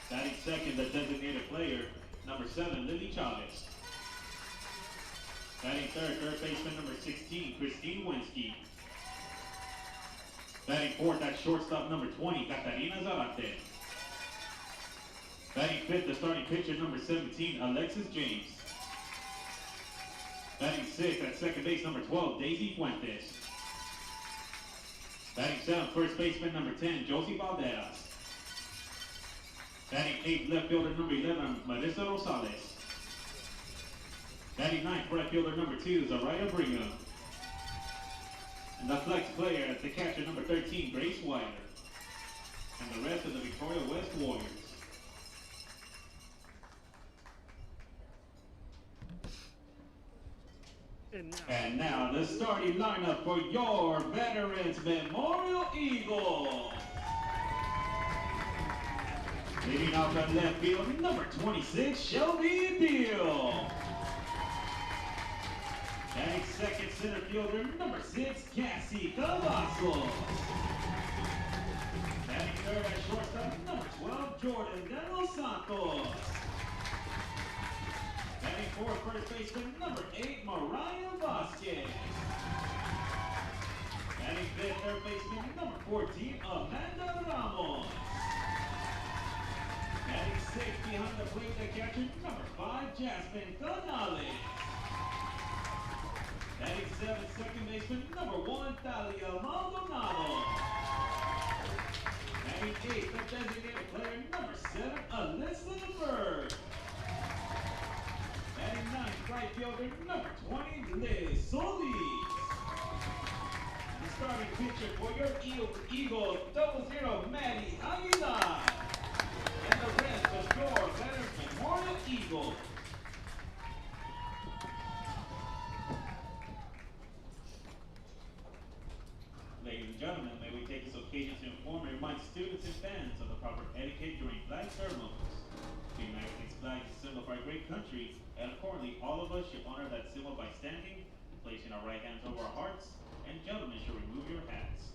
Batting second, the designated player, number 7, Lily Chavez. Batting third, third baseman number 16, Christine Wensky. Batting fourth, at shortstop number 20, Catarina Zarate. Batting fifth, the starting pitcher number 17, Alexis James. Batting sixth, at second base number 12, Daisy Fuentes. Batting seventh, first baseman number 10, Josie Valderas. Batting eighth, left fielder number 11, Marissa Rosales. Batting ninth, right fielder number 2, Zaraya Brigham. And the flex player at the catcher number 13, Grace Wilder. And the rest of the Victoria West Warriors. And now the starting lineup for your Veterans Memorial Eagles. Leading off at left field, number 26, Shelby Beal. Batting second, center fielder, number 6, Cassie Cavazos. Batting third at shortstop, number 12, Jordan De Los Santos. Batting fourth, first baseman, number 8, Mariah Vasquez. Batting fifth, third baseman, number 14, Amanda Ramos. Batting sixth, behind the plate, the catcher, number 5, Jasmine Canales. Batting seventh, second baseman, number 1, Thalia Maldonado. Batting eighth, the designated player, number 7, Alyssa Berg. Batting ninth, right fielder, number 20, Liz Solis. The starting pitcher for your Eagles, 00, Maddie Aguilar. And the rest of your Veterans Memorial Eagles. Ladies and gentlemen, may we take this occasion to inform and remind students and fans of the proper etiquette during flag ceremonies. The United States flag is a symbol of our great country, and accordingly, all of us should honor that symbol by standing, placing our right hands over our hearts, and gentlemen should remove your hats.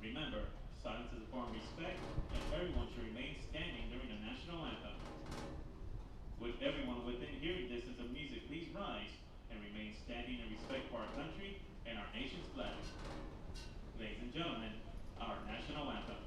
Remember, silence is a form of respect, and everyone should remain standing during the national anthem. With everyone within hearing distance of music, please rise and remain standing in respect for our country and our nation's flag. Ladies and gentlemen, our national anthem.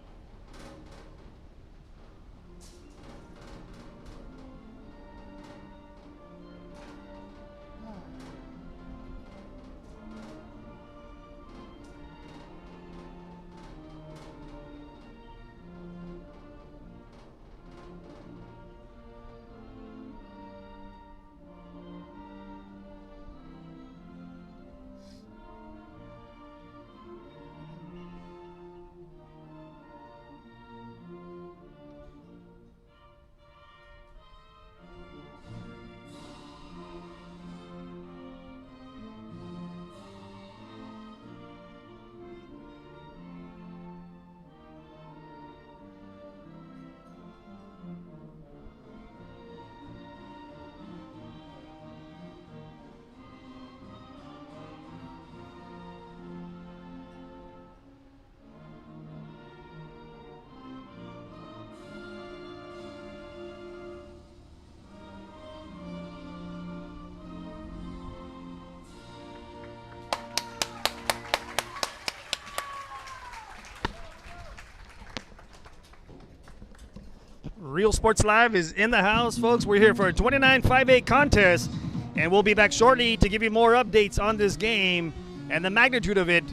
Real Sports Live is in the house, folks. We're here for a 29-5A contest, and we'll be back shortly to give you more updates on this game and the magnitude of it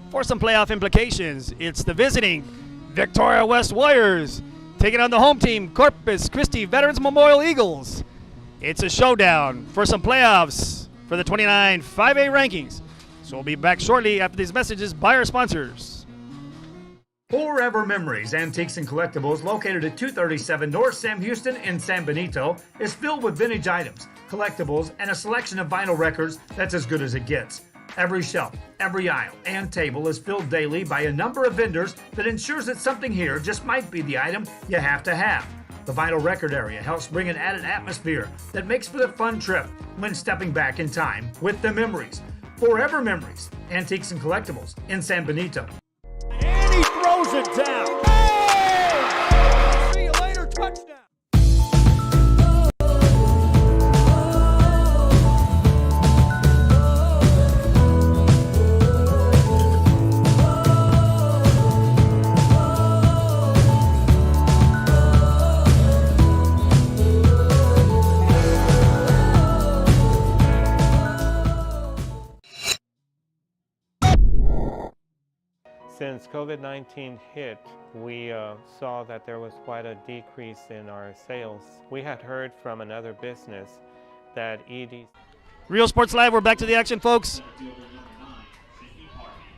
for some playoff implications. It's the visiting Victoria West Warriors taking on the home team, Corpus Christi Veterans Memorial Eagles. It's a showdown for some playoffs for the 29-5A rankings. So we'll be back shortly after these messages by our sponsors. Forever Memories Antiques and Collectibles, located at 237 North Sam Houston in San Benito, is filled with vintage items, collectibles, and a selection of vinyl records that's as good as it gets. Every shelf, every aisle, and table is filled daily by a number of vendors that ensures that something here just might be the item you have to have. The vinyl record area helps bring an added atmosphere that makes for the fun trip when stepping back in time with the memories. Forever Memories Antiques and Collectibles in San Benito. And he throws it down. Hey! See you later, touchdown. since COVID-19 hit, we saw that there was quite a decrease in our sales. We had heard from another business that ED. Real Sports Live, we're back to the action, folks.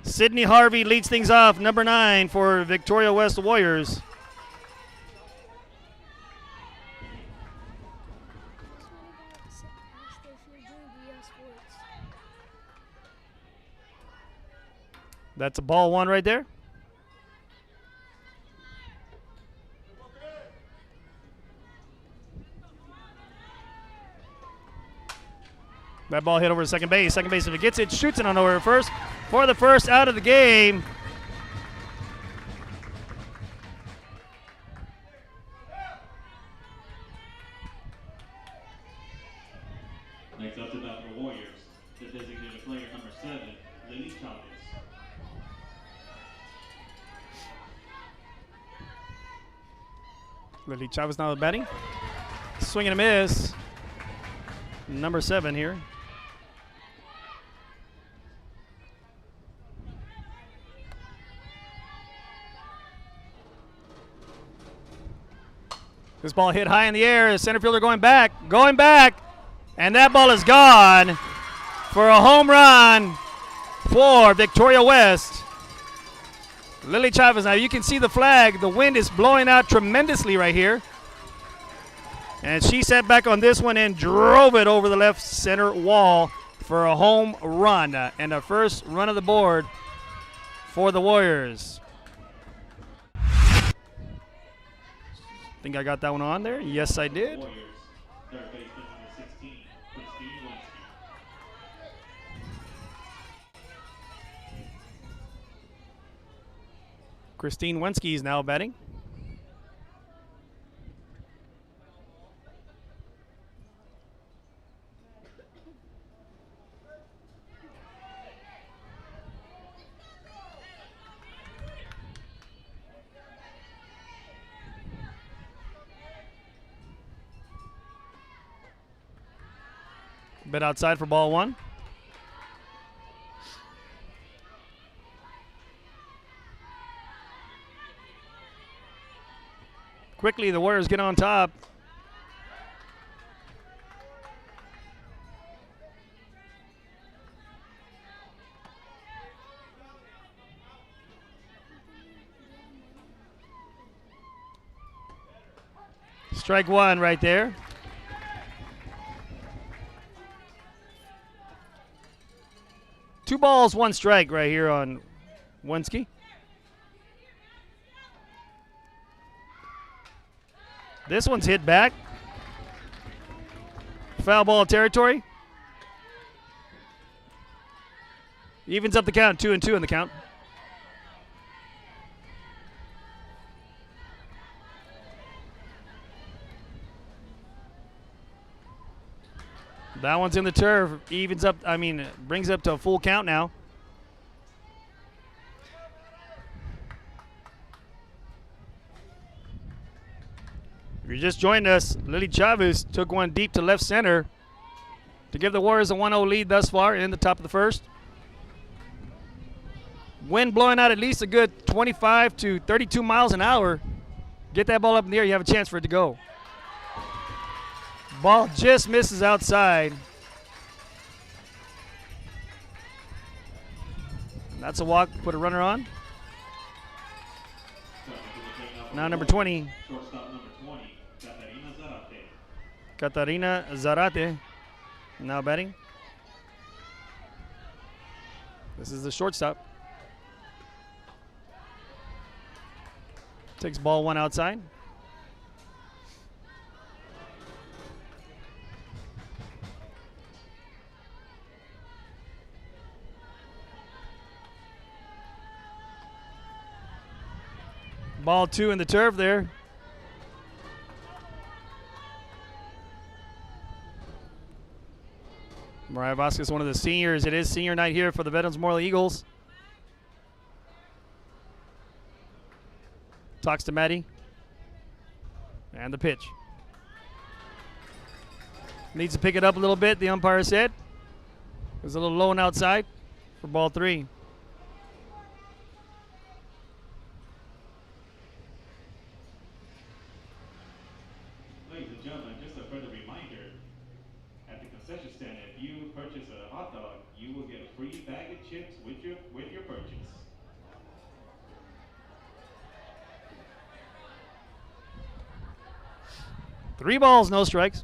Sydney Harvey leads things off, number 9 for Victoria West Warriors. That's a ball 1 right there. That ball hit over to second base. Second base, if it gets it, shoots it on over first. For the first out of the game. Next up to bat for the Warriors, the designated player number 7, Lily Chavez. Lily Chavez now batting. Swing and a miss. Number 7 here. This ball hit high in the air. The center fielder going back, and that ball is gone for a home run for Victoria West. Lily Chavez. Now you can see the flag. The wind is blowing out tremendously right here. And she sat back on this one and drove it over the left center wall for a home run. And the first run of the board for the Warriors. Think I got that one on there? Yes, I did. Warriors, third baseman number 16, Christine Wensky. Christine Wensky is now batting. Bit outside for ball 1. Quickly, the Warriors get on top. Strike 1 right there. Two balls, 1 strike right here on Wensky. This one's hit back. Foul ball territory. Evens up the count, 2-2 in the count. That one's in the turf. Evens up, brings up to a full count now. If you're just joining us, Lily Chavez took one deep to left center to give the Warriors a 1-0 lead thus far in the top of the first. Wind blowing out at least a good 25 to 32 miles an hour. Get that ball up in the air, you have a chance for it to go. Ball just misses outside. That's a walk, put a runner on. Now number 20. Shortstop number 20, Catarina Zarate. Catarina Zarate now batting. This is the shortstop. Takes ball 1 outside. Ball 2 in the turf there. Mariah Vasquez, one of the seniors. It is senior night here for the Veterans Memorial Eagles. Talks to Maddie. And the pitch. Needs to pick it up a little bit, the umpire said. It was a little low and outside for ball 3. and if you purchase a hot dog, you will get a free bag of chips with your purchase. Three balls, no strikes.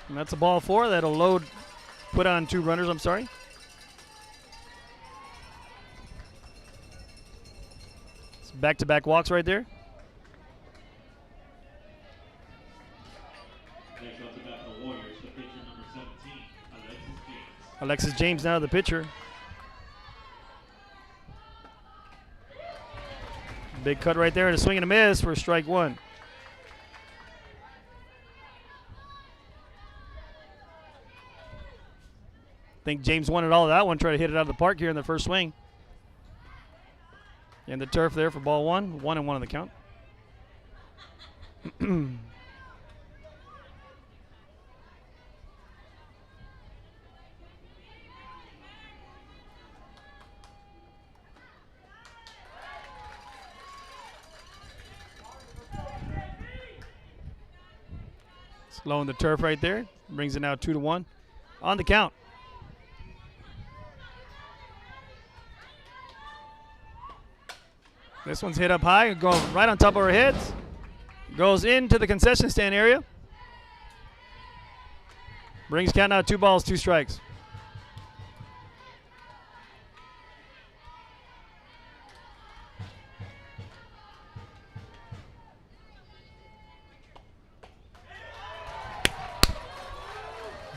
And that's a ball four. That'll load, put on two runners, I'm sorry. It's back-to-back walks right there. Next up to bat for the Warriors, the pitcher number 17, Alexis James. Alexis James now the pitcher. Big cut right there and a swing and a miss for strike one. I think James wanted all of that one, try to hit it out of the park here in the first swing. And the turf there for ball one. 1-1 on the count. Slowing the turf right there. Brings it now 2-1 on the count. This one's hit up high, going right on top of our heads. Goes into the concession stand area. Brings count now 2 balls, 2 strikes.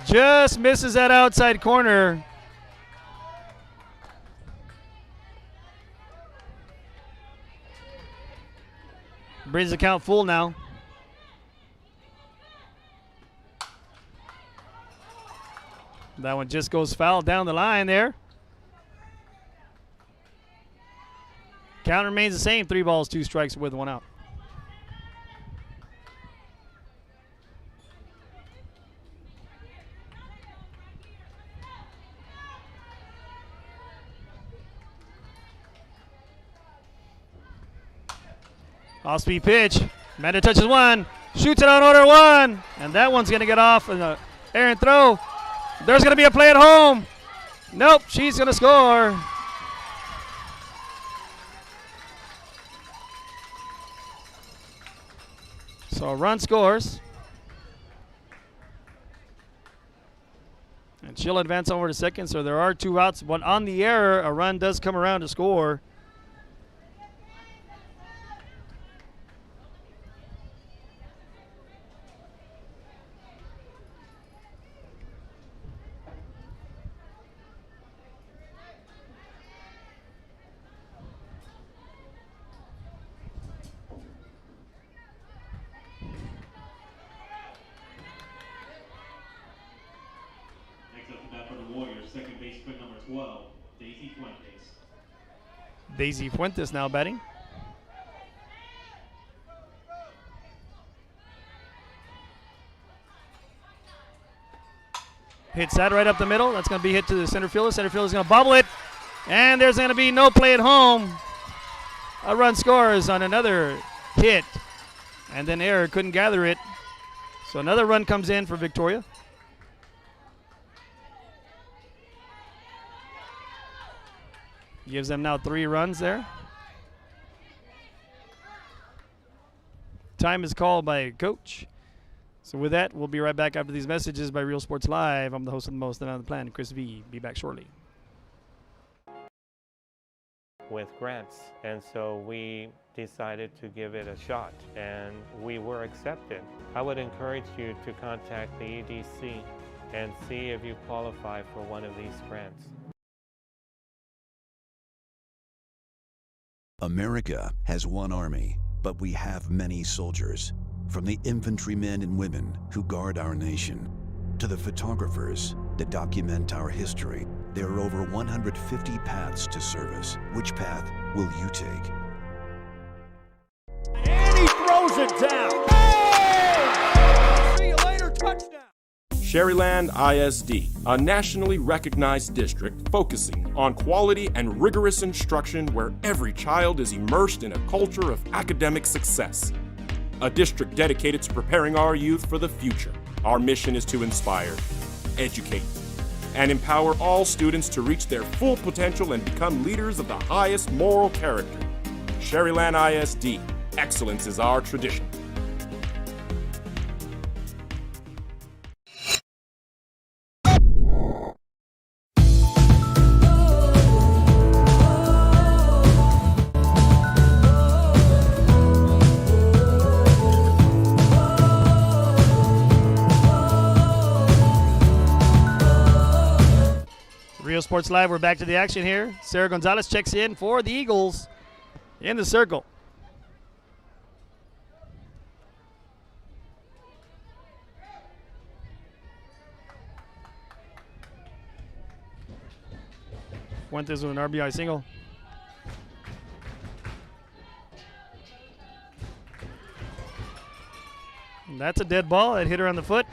Just misses that outside corner. Brings the count full now. That one just goes foul down the line there. Count remains the same. 3 balls, 2 strikes with 1 out. Off-speed pitch. Amanda touches one. Shoots it on order 1. And that one's going to get off in the errant throw. There's going to be a play at home. Nope, she's going to score. So a run scores. And she'll advance over to second. So there are 2 outs. But on the error, a run does come around to score. Second base pick number 12, Daisy Fuentes. Daisy Fuentes now batting. Hits that right up the middle. That's going to be hit to the center fielder. Center fielder's going to bobble it. And there's going to be no play at home. A run scores on another hit. And then error couldn't gather it. So another run comes in for Victoria. Gives them now 3 runs there. Time is called by coach. So with that, we'll be right back after these messages by Real Sports Live. I'm the host of the most and on the plan, Chris V. Be back shortly. With grants, and so we decided to give it a shot, and we were accepted. I would encourage you to contact the EDC and see if you qualify for one of these grants. America has one army, but we have many soldiers. From the infantrymen and women who guard our nation, to the photographers that document our history, there are over 150 paths to service. Which path will you take? And he throws it down. Hey! See you later, touchdown. Sherryland ISD, a nationally recognized district focusing on quality and rigorous instruction where every child is immersed in a culture of academic success. a district dedicated to preparing our youth for the future. Our mission is to inspire, educate, and empower all students to reach their full potential and become leaders of the highest moral character. Sherryland ISD, excellence is our tradition. Real Sports Live, we're back to the action here. Sarah Gonzalez checks in for the Eagles in the circle. Fuentes with an RBI single. And that's a dead ball. It hit her on the foot.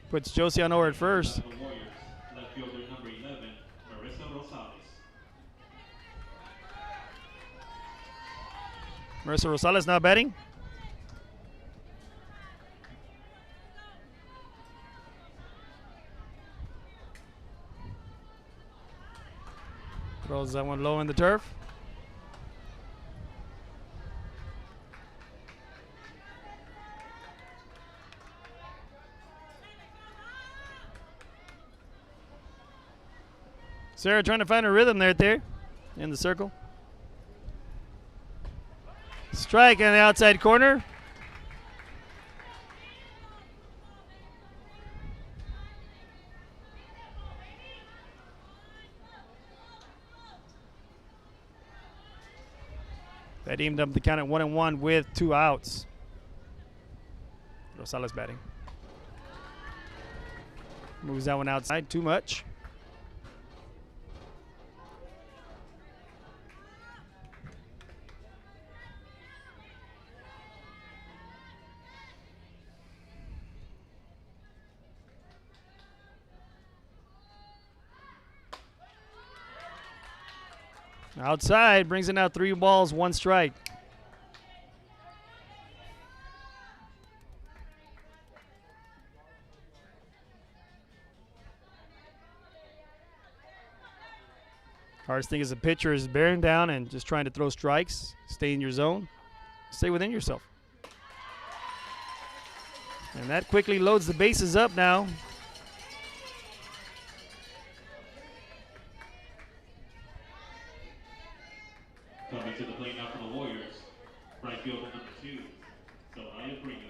Puts Josie on over at first. The Warriors, left fielder number 11, Marissa Rosales. Marissa Rosales now batting. Throws that one low in the turf. Sarah trying to find a rhythm there in the circle. Strike on the outside corner. That evened up the count at 1-1 with 2 outs. Rosales batting. Moves that one outside too much. Outside, brings it out 3 balls, 1 strike. Hardest thing as a pitcher is bearing down and just trying to throw strikes, stay in your zone, stay within yourself. And that quickly loads the bases up now. Coming to the plate now for the Warriors, right fielder number 2, Soraya Brigham.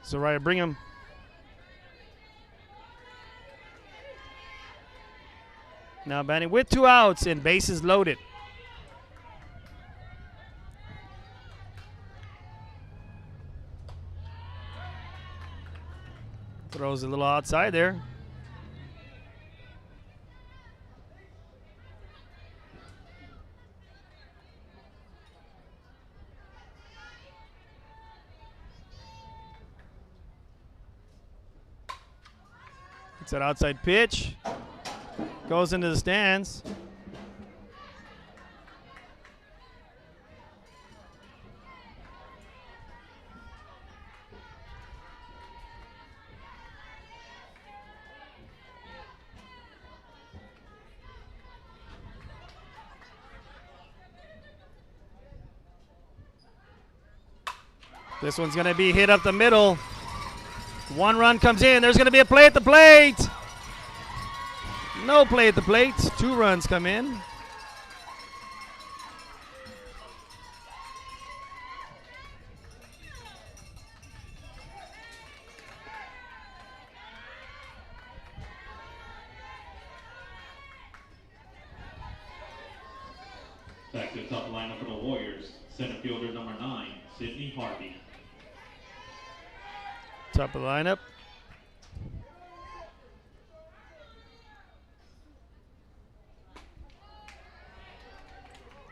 Soraya Brigham. Now batting with 2 outs and bases loaded. Throws a little outside there. It's that outside pitch. Goes into the stands. This one's going to be hit up the middle. 1 run comes in. There's going to be a play at the plate. No play at the plate. 2 runs come in. Back to the top lineup for the Warriors, center fielder number 9, Sydney Harvey. Top of the lineup.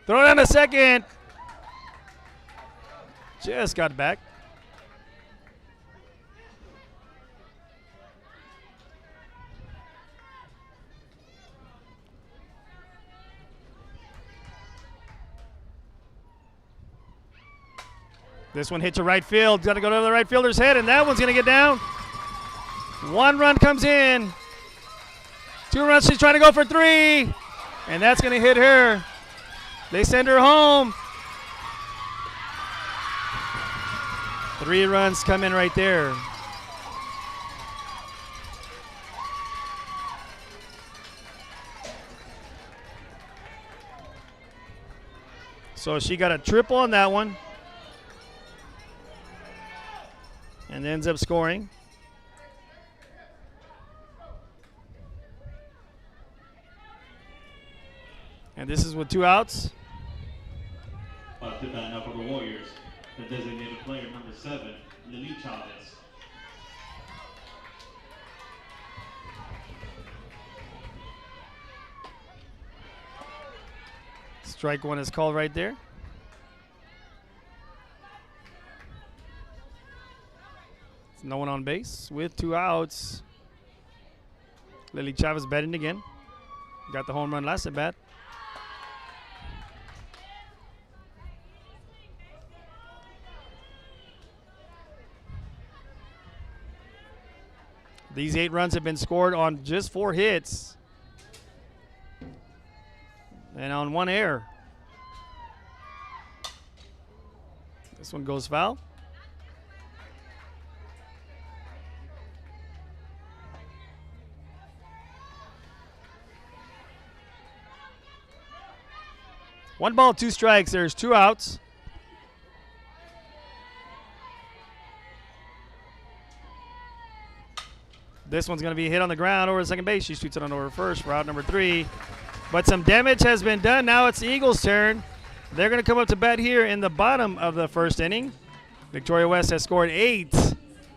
Throw down a second. Just got back. This one hit to right field. Got to go to the right fielder's head, and that one's going to get down. 1 run comes in. 2 runs. She's trying to go for 3, and that's going to hit her. They send her home. 3 runs come in right there. So she got a triple on that one and ends up scoring. And this is with 2 outs. To bat now for the Warriors, the designated player number 7, Lily Chavez. Strike 1 is called right there. No one on base with 2 outs. Lily Chavez batting again. Got the home run last at bat. These 8 runs have been scored on just 4 hits and on 1 error. This one goes foul. One ball, 2 strikes. There's 2 outs. This one's going to be hit on the ground over to second base. She shoots it on over first for out number 3. But some damage has been done. Now it's the Eagles' turn. They're going to come up to bat here in the bottom of the first inning. Victoria West has scored 8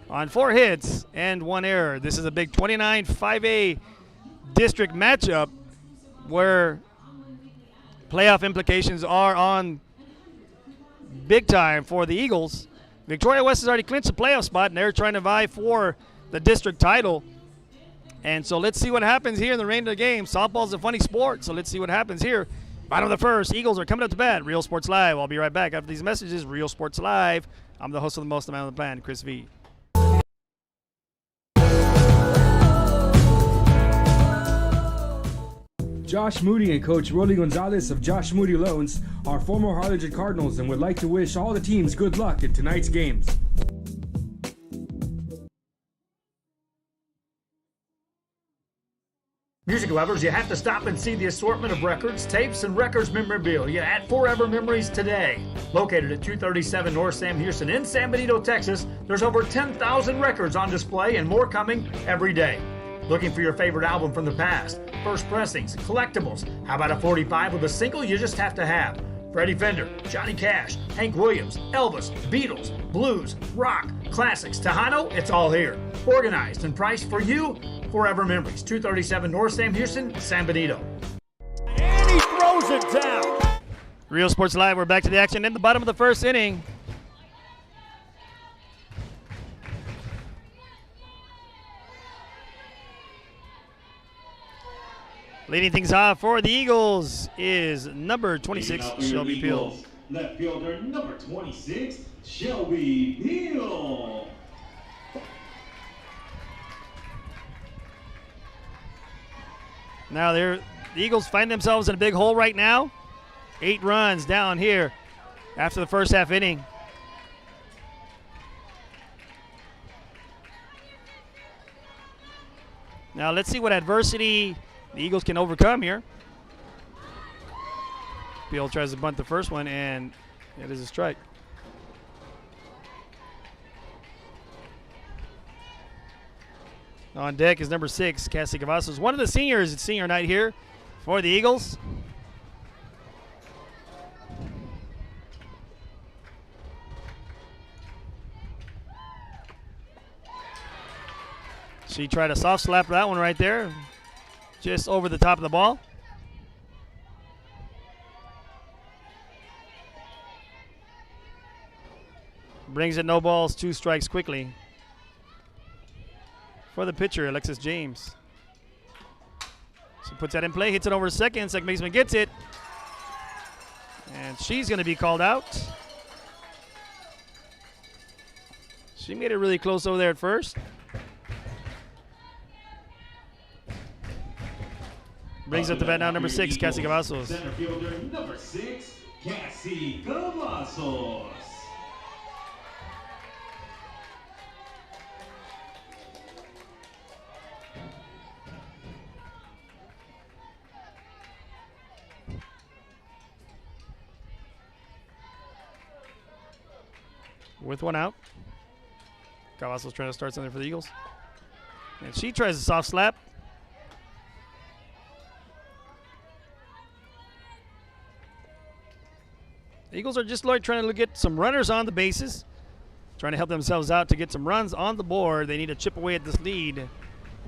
on 4 hits and 1 error. This is a big 29-5A district matchup where playoff implications are on big time for the Eagles. Victoria West has already clinched a playoff spot, and they're trying to vie for the district title. And so let's see what happens here in the remainder of the game. Softball's a funny sport, so let's see what happens here. Bottom of the first, Eagles are coming up to bat. Real Sports Live. I'll be right back after these messages. Real Sports Live. I'm the host of the most amount of the plan, Chris V. Josh Moody and Coach Rolly Gonzalez of Josh Moody Loans are former Harlingen Cardinals and would like to wish all the teams good luck in tonight's games. Music lovers, you have to stop and see the assortment of records, tapes, and records memorabilia at Forever Memories today. Located at 237 North Sam Houston in San Benito, Texas, there's over 10,000 records on display and more coming every day. Looking for your favorite album from the past, first pressings, collectibles? How about a 45 with a single you just have to have? Freddie Fender, Johnny Cash, Hank Williams, Elvis, Beatles, blues, rock, classics, Tejano, it's all here. Organized and priced for you. Forever Memories, 237 North Sam Houston, San Benito. And he throws it down. Real Sports Live, we're back to the action in the bottom of the first inning. Leading things off for the Eagles is number 26, Shelby Peel. Left fielder number 26, Shelby Peel. Now the Eagles find themselves in a big hole right now. 8 runs down here after the first half inning. Now let's see what adversity the Eagles can overcome here. Peel tries to bunt the first one, and it is a strike. On deck is number 6, Cassie Cavazos. One of the seniors. It's senior night here for the Eagles. She tried a soft slap that one right there, just over the top of the ball. Brings it no balls, 2 strikes quickly. For the pitcher, Alexis James. She puts that in play, hits it over second. Second baseman gets it. And she's going to be called out. She made it really close over there at first. Brings up the bat now, number 6, Cassie Cavazos. Center fielder number 6, Cassie Cavazos. With one out. Cavazos trying to start something for the Eagles. And she tries a soft slap. The Eagles are just like trying to get some runners on the bases. Trying to help themselves out to get some runs on the board. They need to chip away at this lead.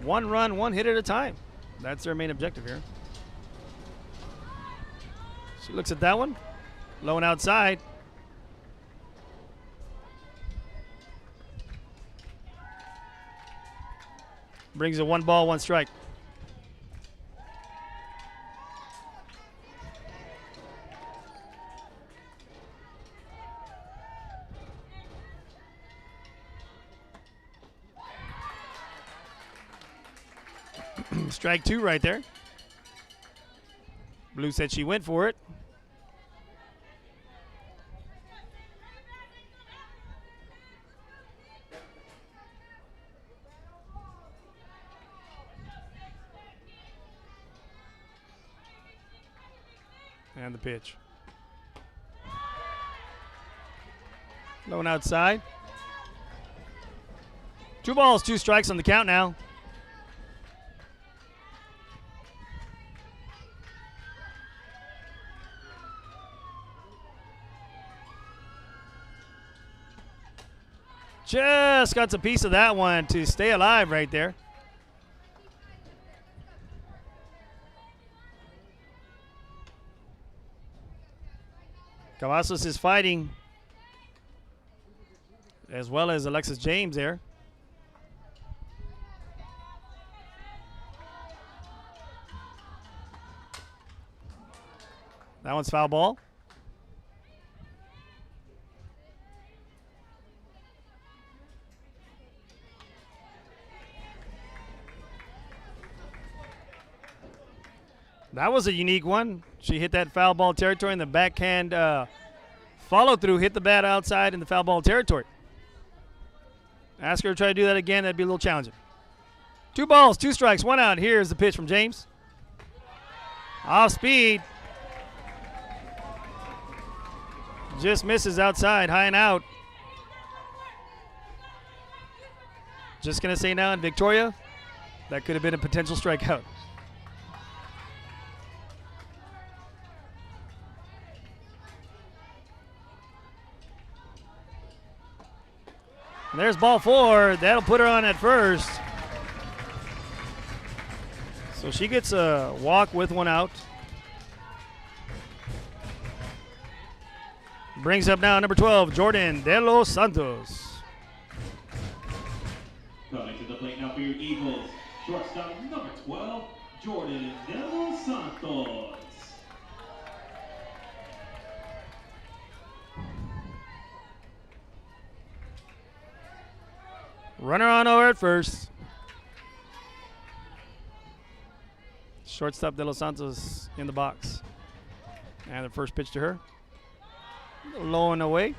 1 run, 1 hit at a time. That's their main objective here. She looks at that one. Low and outside. Brings a 1 ball, 1 strike. Strike 2 right there. Blue said she went for it. And the pitch. Low and outside. 2 balls, 2 strikes on the count now. Just got a piece of that one to stay alive right there. Cavazos is fighting, as well as Alexis James there. That one's foul ball. That was a unique one. She hit that foul ball territory, and the backhand follow-through hit the bat outside in the foul ball territory. Ask her to try to do that again. That'd be a little challenging. 2 balls, 2 strikes, 1 out. Here's the pitch from James. Off speed. Just misses outside, high and out. Just going to say now in Victoria, that could have been a potential strikeout. And there's ball 4. That'll put her on at first. So she gets a walk with 1 out. Brings up now number 12, Jordan De Los Santos. Coming to the plate now for your Eagles, shortstop number 12, Jordan De Los Santos. Runner on over at first. Shortstop De Los Santos in the box. And the first pitch to her. Low and away.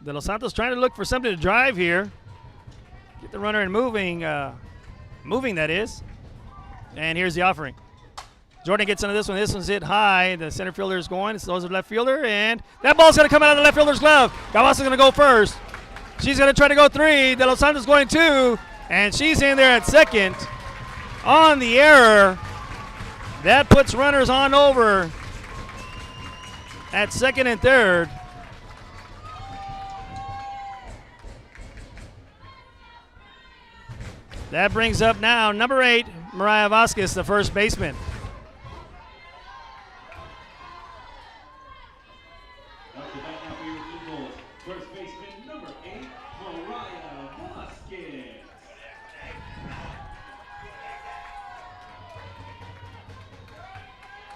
De Los Santos trying to look for something to drive here. Get the runner in moving. Moving, that is. And here's the offering. Jordan gets into this one. This one's hit high. The center fielder is going. It's those of left fielder. And that ball's going to come out of the left fielder's glove. Cavazos going to go first. She's going to try to go 3. De Los Santos going 2. And she's in there at second. On the error. That puts runners on over at second and third. That brings up now number 8, Mariah Vasquez, the first baseman. Up to bat now for your Eagles, first baseman number 8, Mariah Vasquez.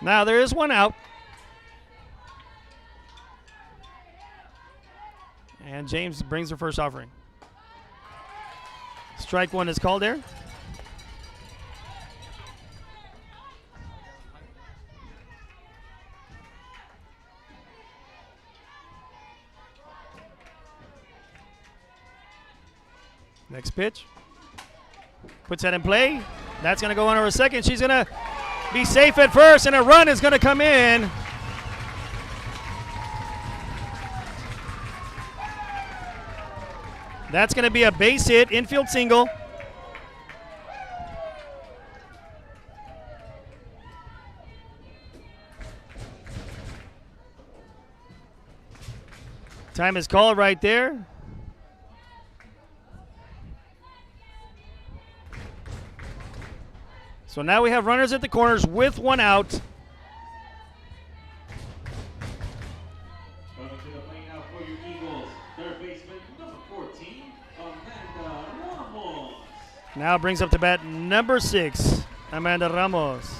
Now there is one out. And James brings her first offering. Strike one is called there. Next pitch. Puts that in play. That's going to go on her second. She's going to be safe at first, and a run is going to come in. That's going to be a base hit, infield single. Time is called right there. So now we have runners at the corners with one out. Coming to the plate now for your Eagles, third baseman, number 14, Amanda Ramos. Now brings up to bat number 6, Amanda Ramos.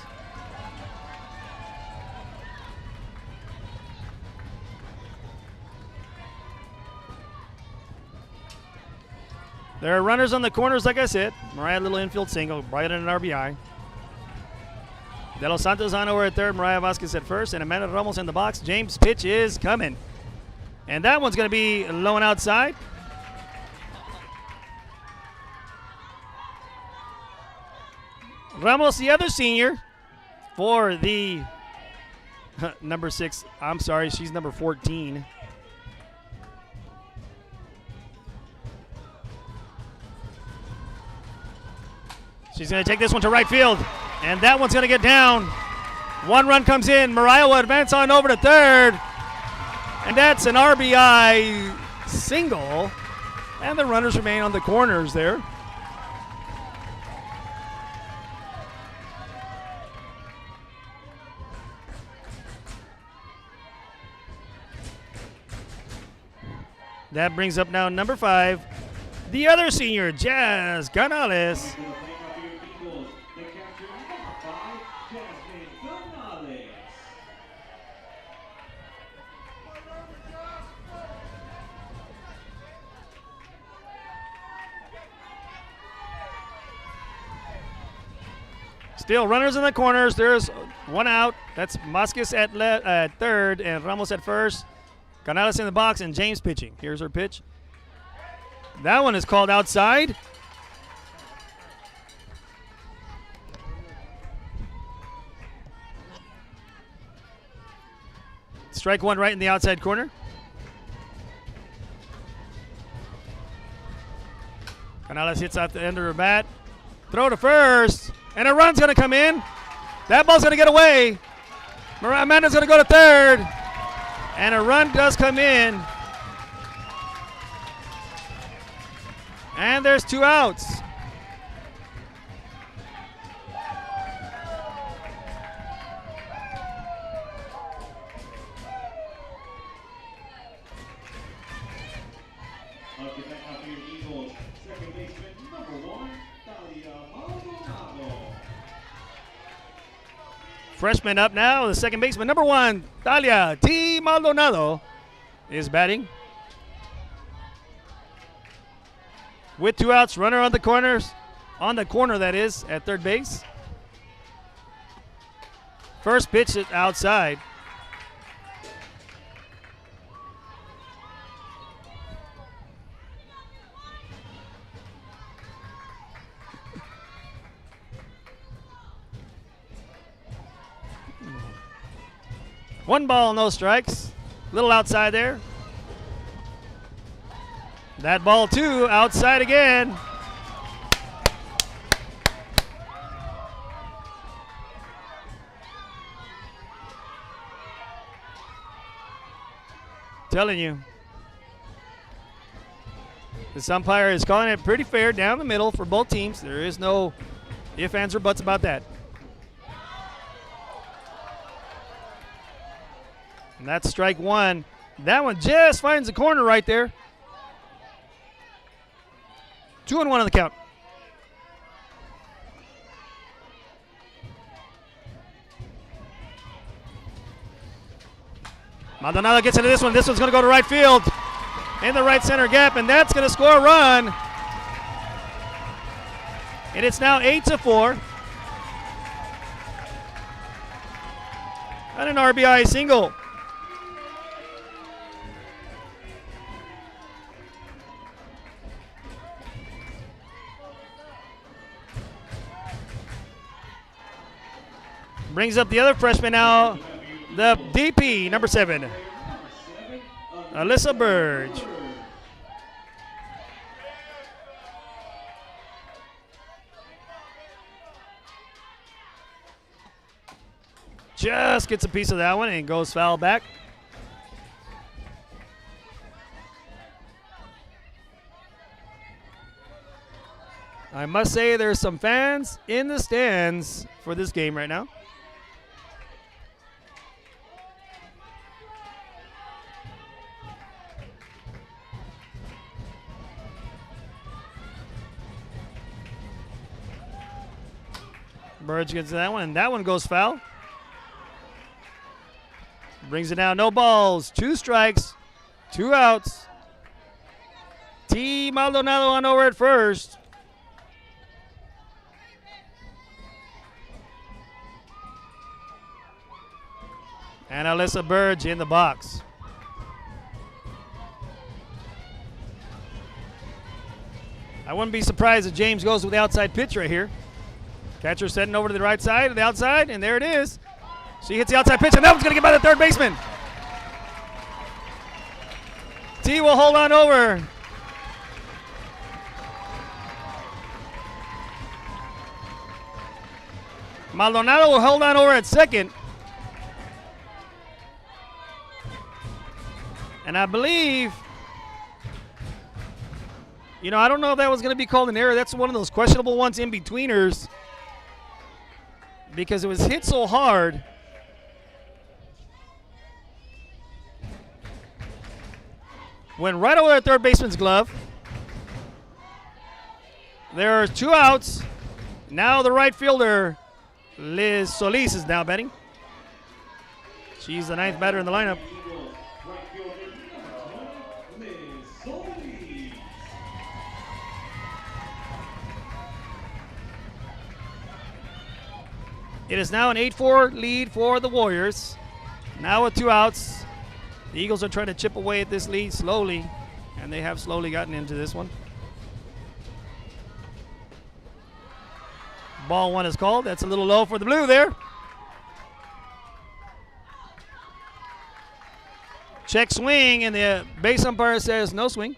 There are runners on the corners, like I said. Mariah, little infield single, Brighton an RBI. De Los Santos on over at third, Mariah Vasquez at first, and Amanda Ramos in the box. James' pitch is coming. And that one's going to be low and outside. Ramos, the other senior, for the number 6. I'm sorry, she's number 14. She's going to take this one to right field, and that one's going to get down. One run comes in. Mariah will advance on over to third, and that's an RBI single, and the runners remain on the corners there. That brings up now number 5, the other senior, Jazz Canales. Still runners in the corners. There's one out. That's Vasquez at third and Ramos at first. Canales in the box and James pitching. Here's her pitch. That one is called outside. Strike one right in the outside corner. Canales hits out the end of her bat. Throw to first. And a run's going to come in. That ball's going to get away. Amanda's going to go to third. And a run does come in. And there's 2 outs. Freshman up now, the second baseman, number 1, Talia T. Maldonado is batting. With 2 outs, runner on the corners, that is, at third base. First pitch is outside. One ball, no strikes. Little outside there. That ball, too, outside again. Telling you. This umpire is calling it pretty fair down the middle for both teams. There is no ifs, ands, or buts about that. And that's strike one. That one just finds the corner right there. 2-1 on the count. Maldonado gets into this one. This one's going to go to right field in the right center gap, and that's going to score a run. And it's now 8-4. And an RBI single. Brings up the other freshman now, the DP, number 7, Alyssa Burge. Just gets a piece of that one and goes foul back. I must say there's some fans in the stands for this game right now. Burge gets that one, and that one goes foul. Brings it down, no balls, 2 strikes, 2 outs. T. Maldonado on over at first. And Alyssa Burge in the box. I wouldn't be surprised if James goes with the outside pitch right here. Catcher setting over to the right side, the outside, and there it is. She hits the outside pitch, and that one's going to get by the third baseman. T will hold on over. Maldonado will hold on over at second. And I believe, I don't know if that was going to be called an error. That's one of those questionable ones in betweeners, because it was hit so hard. Went right over at third baseman's glove. There are 2 outs. Now the right fielder, Liz Solis, is now batting. She's the 9th batter in the lineup. It is now an 8-4 lead for the Warriors. Now with 2 outs. The Eagles are trying to chip away at this lead slowly, and they have slowly gotten into this one. Ball 1 is called. That's a little low for the blue there. Check swing, and the base umpire says no swing.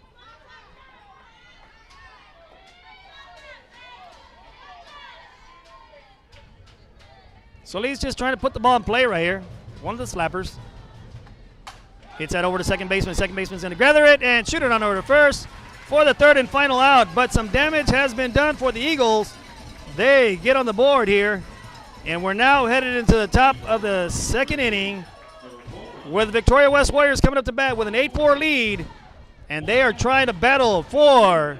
Solis just trying to put the ball in play right here. One of the slappers. Hits that over to second baseman. Second baseman's going to gather it and shoot it on over to first for the 3rd and final out. But some damage has been done for the Eagles. They get on the board here. And we're now headed into the top of the 2nd inning with the Victoria West Warriors coming up to bat with an 8-4 lead. And they are trying to battle for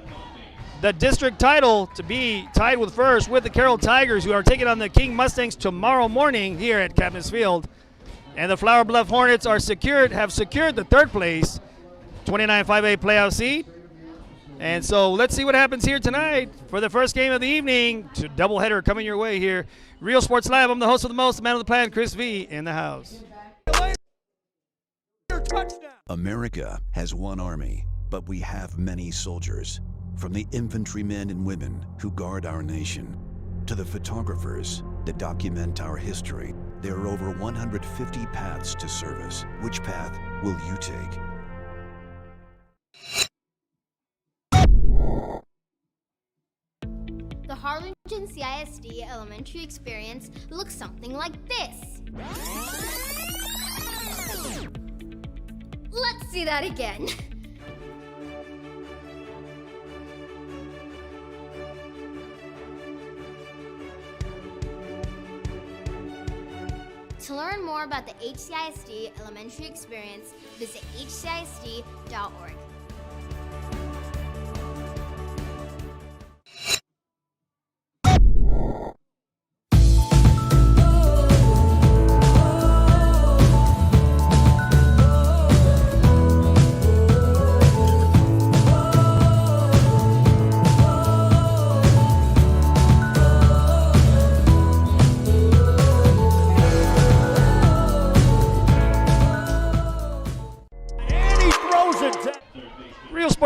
the district title to be tied with first with the Carroll Tigers, who are taking on the King Mustangs tomorrow morning here at Cavness Field. And the Flower Bluff Hornets have secured the 3rd place 29-5A playoff seed. And so let's see what happens here tonight for the first game of the evening. Doubleheader coming your way here. Real Sports Live. I'm the host of the most, the man of the plan, Chris V, in the house. America has one army, but we have many soldiers. From the infantrymen and women who guard our nation, to the photographers that document our history, there are over 150 paths to service. Which path will you take? The Harlingen CISD elementary experience looks something like this. Let's see that again. To learn more about the HCISD elementary experience, visit hcisd.org.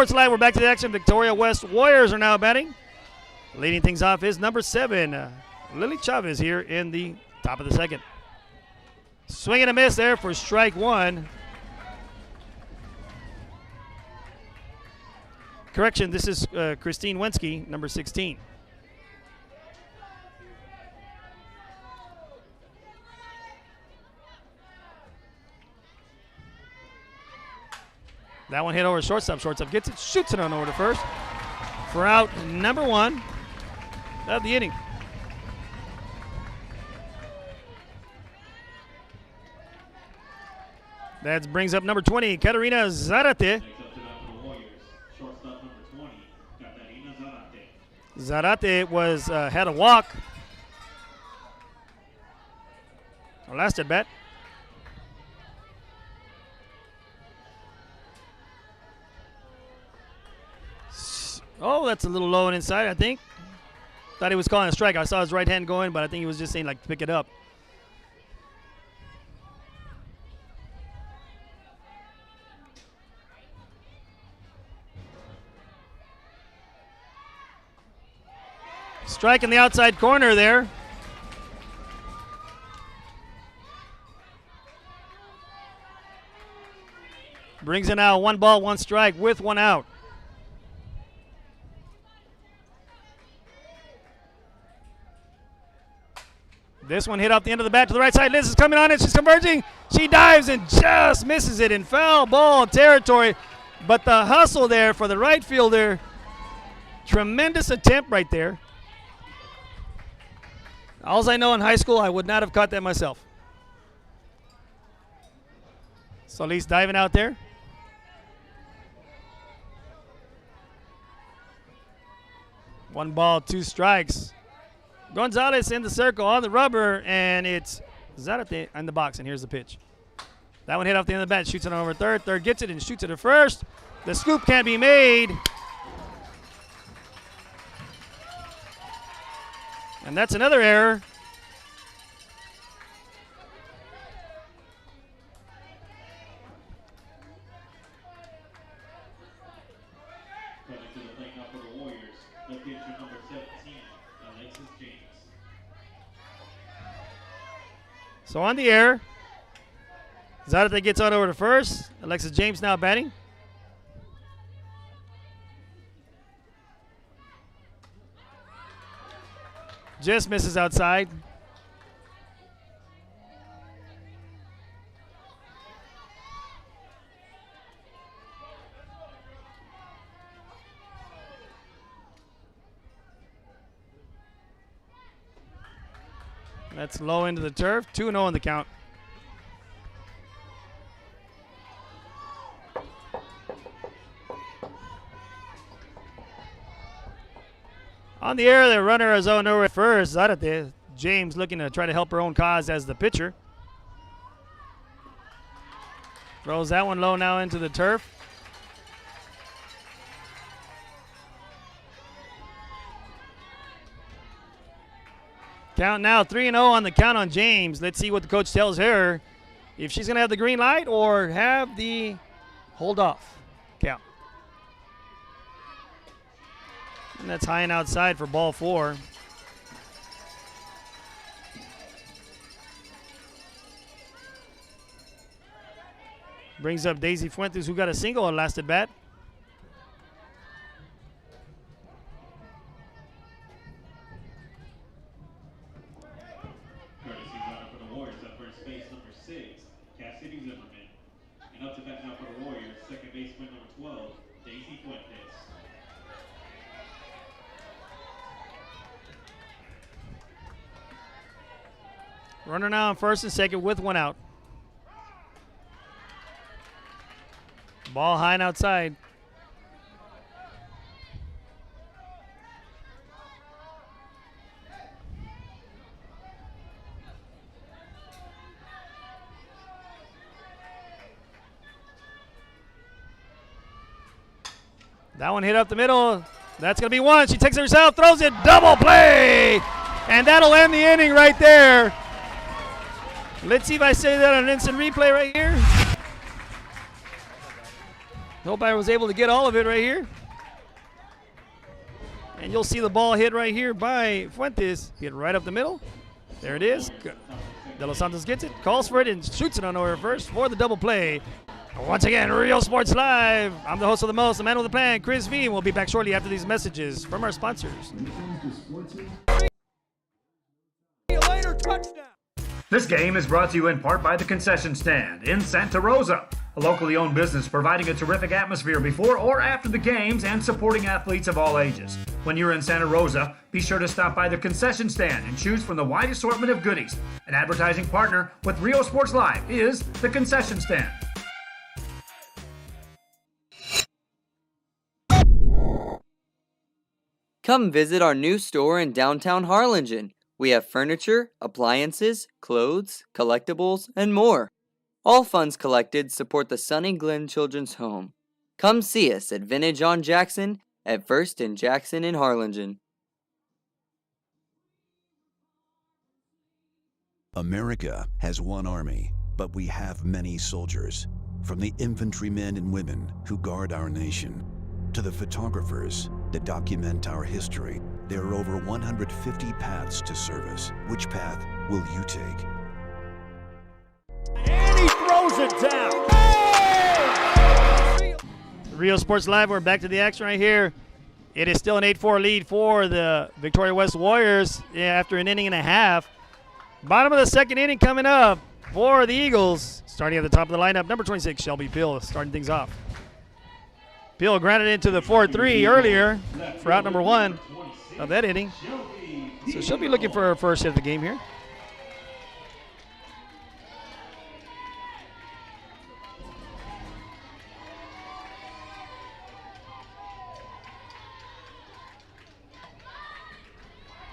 Sports Live, we're back to the action. Victoria West Warriors are now batting. Leading things off is number 7, Lily Chavez here in the top of the second. Swing and a miss there for strike 1. Correction, this is Christine Wensky, number 16. That one hit over shortstop. Shortstop gets it, shoots it on over to first for out number 1 of the inning. That brings up number 20, Katarina Zarate. Zarate was had a walk. Last at bat. Oh, that's a little low and inside, I think. Thought he was calling a strike. I saw his right hand going, but I think he was just saying, like, pick it up. Strike in the outside corner there. Brings it now 1 ball, 1 strike with 1 out. This one hit off the end of the bat to the right side. Liz is coming on it. She's converging. She dives and just misses it in foul ball territory. But the hustle there for the right fielder. Tremendous attempt right there. All I know in high school, I would not have caught that myself. Solis diving out there. One ball, 2 strikes. Gonzalez in the circle on the rubber, and it's Zarate in the box, and here's the pitch. That one hit off the end of the bat, shoots it over third. Third gets it and shoots it at first. The scoop can't be made. And that's another error. Coming to the plate now for the Warriors, the pitcher number 17, Alexis James. So on the air, Zarate gets on over to first. Alexis James now batting. Just misses outside. That's low into the turf. 2-0 in the count. On the air, the runner is on over at first. Zarate. James looking to try to help her own cause as the pitcher. Throws that one low now into the turf. Count now 3-0 on the count on James. Let's see what the coach tells her. If she's going to have the green light or have the hold off count. And that's high and outside for ball 4. Brings up Daisy Fuentes, who got a single on last at bat. Courtesy runner for the Warriors at first base, number 6, Cassidy Zimmerman. And up to bat now for the Warriors, second baseman number 12, Daisy Fuentes. Runner now on first and second with 1 out. Ball high and outside. That one hit up the middle. That's going to be 1. She takes it herself, throws it, double play. And that'll end the inning right there. Let's see if I say that on an instant replay right here. Hope I was able to get all of it right here. And you'll see the ball hit right here by Fuentes. Hit right up the middle. There it is. De Los Santos gets it, calls for it, and shoots it on over first for the double play. Once again, Real Sports Live. I'm the host of the most, the man with the plan, Chris V. We'll be back shortly after these messages from our sponsors. This game is brought to you in part by the Concession Stand in Santa Rosa, a locally owned business providing a terrific atmosphere before or after the games and supporting athletes of all ages. When you're in Santa Rosa, be sure to stop by the Concession Stand and choose from the wide assortment of goodies. An advertising partner with Rio Sports Live is the Concession Stand. Come visit our new store in downtown Harlingen. We have furniture, appliances, clothes, collectibles, and more. All funds collected support the Sunny Glen Children's Home. Come see us at Vintage on Jackson at First and Jackson in Harlingen. America has one army, but we have many soldiers. From the infantrymen and women who guard our nation, to the photographers that document our history, there are over 150 paths to service. Which path will you take? And he throws it down. Rio Sports Live, we're back to the action right here. It is still an 8-4 lead for the Victoria West Warriors after an inning and a half. Bottom of the second inning coming up for the Eagles. Starting at the top of the lineup, number 26, Shelby Peel, starting things off. Peel grounded into the 4-3 earlier for out number 1 of that inning. So she'll be looking for her first hit of the game here.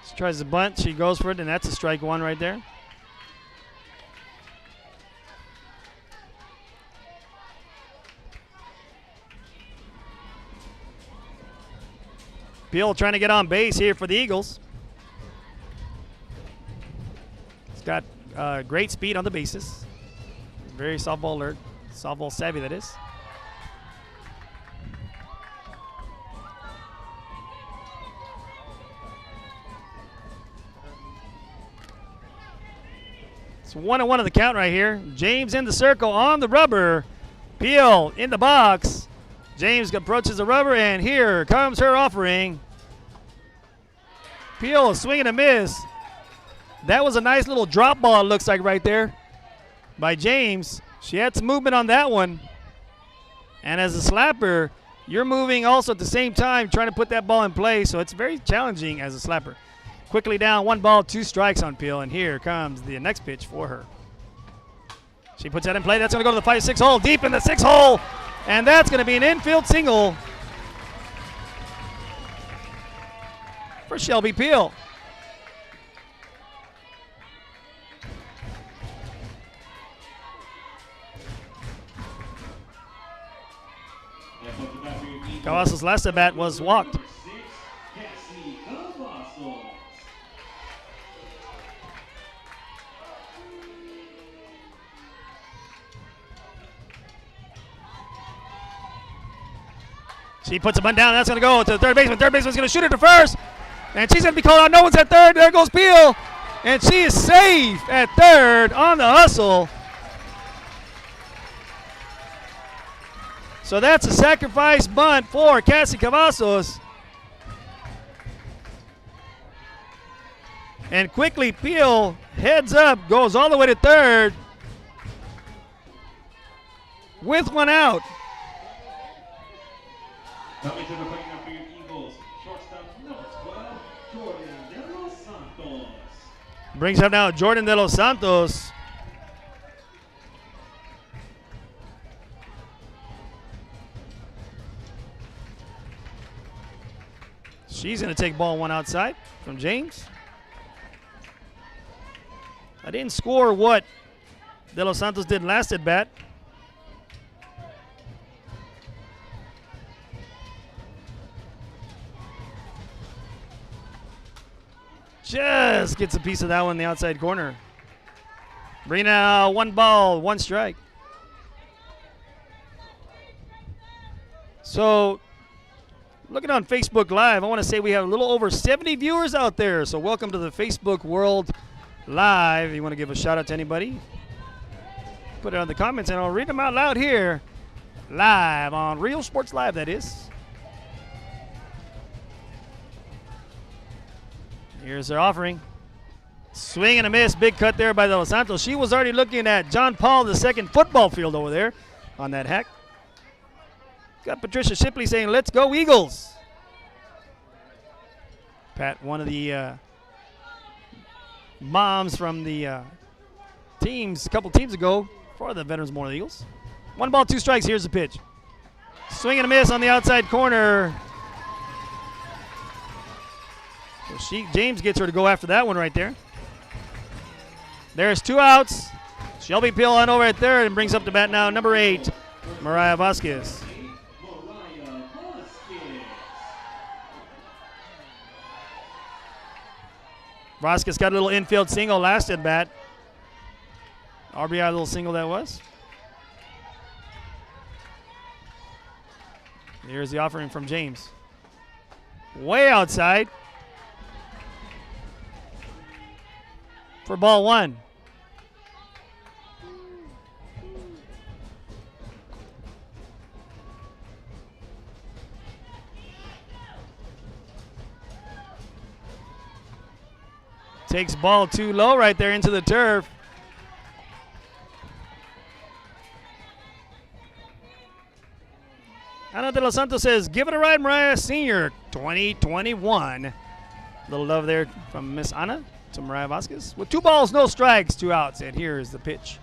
She tries to bunt, she goes for it, and that's a strike one right there. Peel trying to get on base here for the Eagles. He's got great speed on the bases. Very softball alert, softball savvy that is. It's 1-1 on the count right here. James in the circle on the rubber. Peel in the box. James approaches the rubber, and here comes her offering. Peel swing and a miss. That was a nice little drop ball, it looks like, right there by James. She had some movement on that one. And as a slapper, you're moving also at the same time trying to put that ball in play, so it's very challenging as a slapper. Quickly down, 1 ball, 2 strikes on Peel, and here comes the next pitch for her. She puts that in play. That's going to go to the 5-6 hole, deep in the 6 hole. And that's going to be an infield single for Shelby Peel. Cavazos' last at bat was walked. She puts a bunt down. That's going to go to the third baseman. Third baseman's going to shoot it to first. And she's going to be called out. No one's at third. There goes Peel. And she is safe at third on the hustle. So that's a sacrifice bunt for Cassie Cavazos. And quickly Peel heads up, goes all the way to third with 1 out. Coming to the plate now for your Eagles, shortstop number 12, Jordan De Los Santos. Brings up now Jordan De Los Santos. She's going to take ball 1 outside from James. I didn't score what De Los Santos did last at bat. Just gets a piece of that one in the outside corner. Bring now 1 ball, 1 strike. So, looking on Facebook Live, I want to say we have a little over 70 viewers out there. So, welcome to the Facebook World Live. You want to give a shout out to anybody? Put it on the comments, and I'll read them out loud here. Live on Real Sports Live, that is. Here's their offering. Swing and a miss. Big cut there by the Los Santos. She was already looking at John Paul II football field over there on that hack. Got Patricia Shipley saying, let's go Eagles. Pat, one of the moms from the teams, a couple teams ago for the Veterans Memorial Eagles. 1 ball, 2 strikes. Here's the pitch. Swing and a miss on the outside corner. So James gets her to go after that one right there. There's 2 outs. Shelby Peel on over at third and brings up to bat now number 8, Mariah Vasquez. Vasquez got a little infield single last at bat. RBI little single that was. Here's the offering from James. Way outside. For ball 1. Takes ball too low right there into the turf. Ana de los Santos says, give it a ride, Mariah Sr. 2021. Little love there from Miss Ana to Mariah Vasquez. With 2 balls, no strikes, 2 outs. And here is the pitch.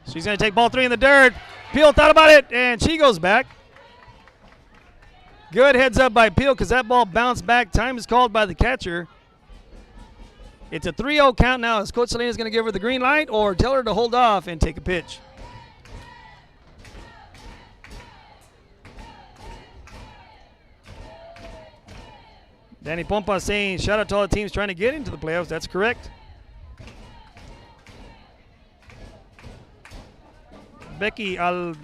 She's going to take ball 3 in the dirt. Peel thought about it, and she goes back. Good heads up by Peel because that ball bounced back. Time is called by the catcher. It's a 3-0 count now. Is Coach Salinas going to give her the green light or tell her to hold off and take a pitch? Danny Pompa saying, shout out to all the teams trying to get into the playoffs. That's correct. Becky Aldaco,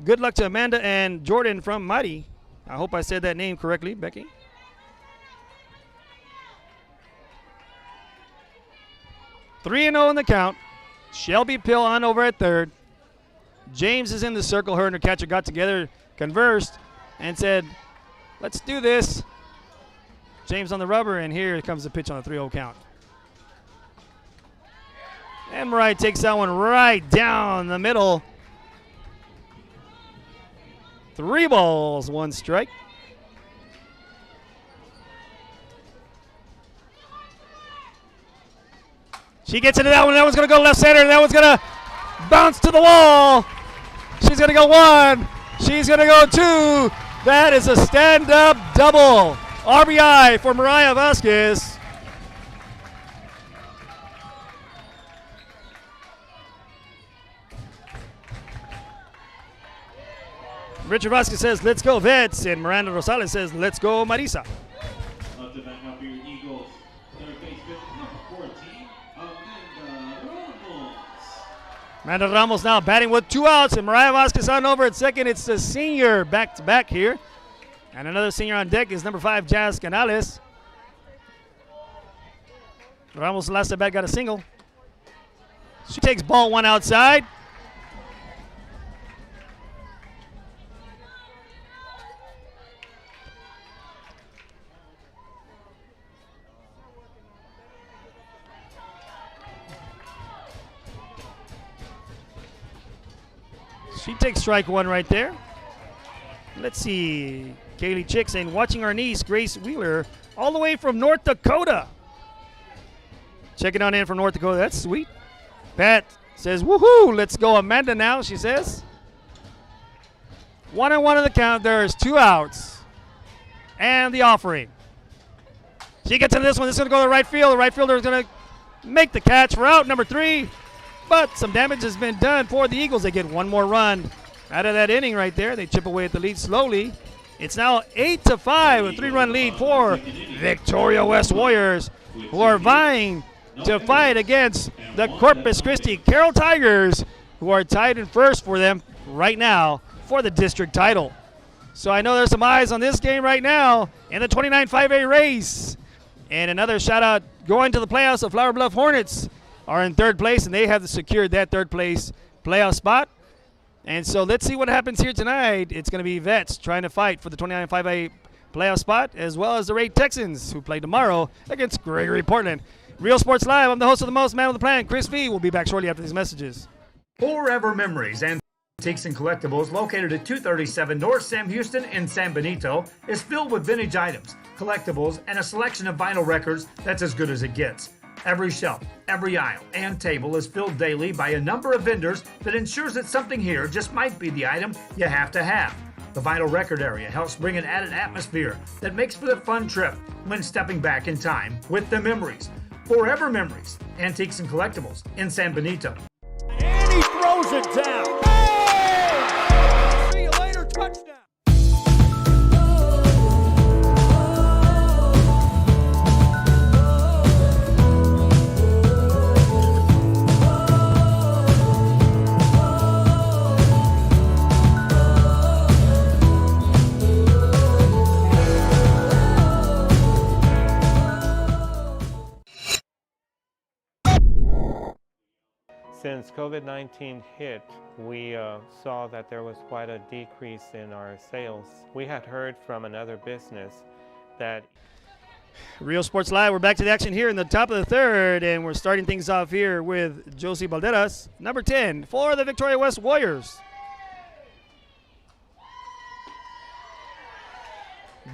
good luck to Amanda and Jordan from Mighty. I hope I said that name correctly, Becky. Three and 0 in the count. Shelby Pill on over at third. James is in the circle. Her and her catcher got together, conversed, and said, let's do this. James on the rubber, and here comes the pitch on the 3-0 count. And Mariah takes that one right down the middle. 3 balls, 1 strike. She gets into that one. That one's going to go left center. That one's going to bounce to the wall. She's going to go 1. She's going to go 2. That is a stand-up double. RBI for Mariah Vasquez. Richard Vasquez says, let's go Vets. And Miranda Rosales says, let's go Marisa. Up to bat now for your Eagles. Third baseman, number 14, Amanda Ramos. Amanda Ramos now batting with 2 outs. And Mariah Vasquez on over at second. It's the senior back-to-back here. And another senior on deck is number 5, Jazz Canales. Ramos last at bat got a single. She takes ball 1 outside. She takes strike 1 right there. Let's see. Kaylee Chick saying, watching our niece, Grace Wheeler, all the way from North Dakota. Checking on in from North Dakota. That's sweet. Pat says, woohoo, let's go Amanda now, she says. 1-1 in the count. There's 2 outs. And the offering. She gets into this one. This is going to go to the right field. The right fielder is going to make the catch for out number 3. But some damage has been done for the Eagles. They get 1 more run out of that inning right there. They chip away at the lead slowly. It's now 8-5, a 3-run lead for Victoria West Warriors, who are vying to fight against the Corpus Christi Carroll Tigers, who are tied in first for them right now for the district title. So I know there's some eyes on this game right now in the 29 5A race. And another shout out going to the playoffs. The Flower Bluff Hornets are in third place, and they have secured that third place playoff spot. And so let's see what happens here tonight. It's going to be Vets trying to fight for the 29 5A playoff spot, as well as the Raid Texans, who play tomorrow against Gregory Portland. Real Sports Live, I'm the host of the most man of the planet, Chris V. We'll be back shortly after these messages. Forever Memories, Antiques and Collectibles, located at 237 North Sam Houston in San Benito, is filled with vintage items, collectibles, and a selection of vinyl records that's as good as it gets. Every shelf, every aisle, and table is filled daily by a number of vendors that ensures that something here just might be the item you have to have. The vinyl record area helps bring an added atmosphere that makes for the fun trip when stepping back in time with the memories. Forever Memories, Antiques and Collectibles in San Benito. And he throws it down. Hey! See you later, touchdown. Since COVID-19 hit, we saw that there was quite a decrease in our sales. We had heard from another business that Real Sports Live, we're back to the action here in the top of the third, and we're starting things off here with Josie Balderas, number 10, for the Victoria West Warriors.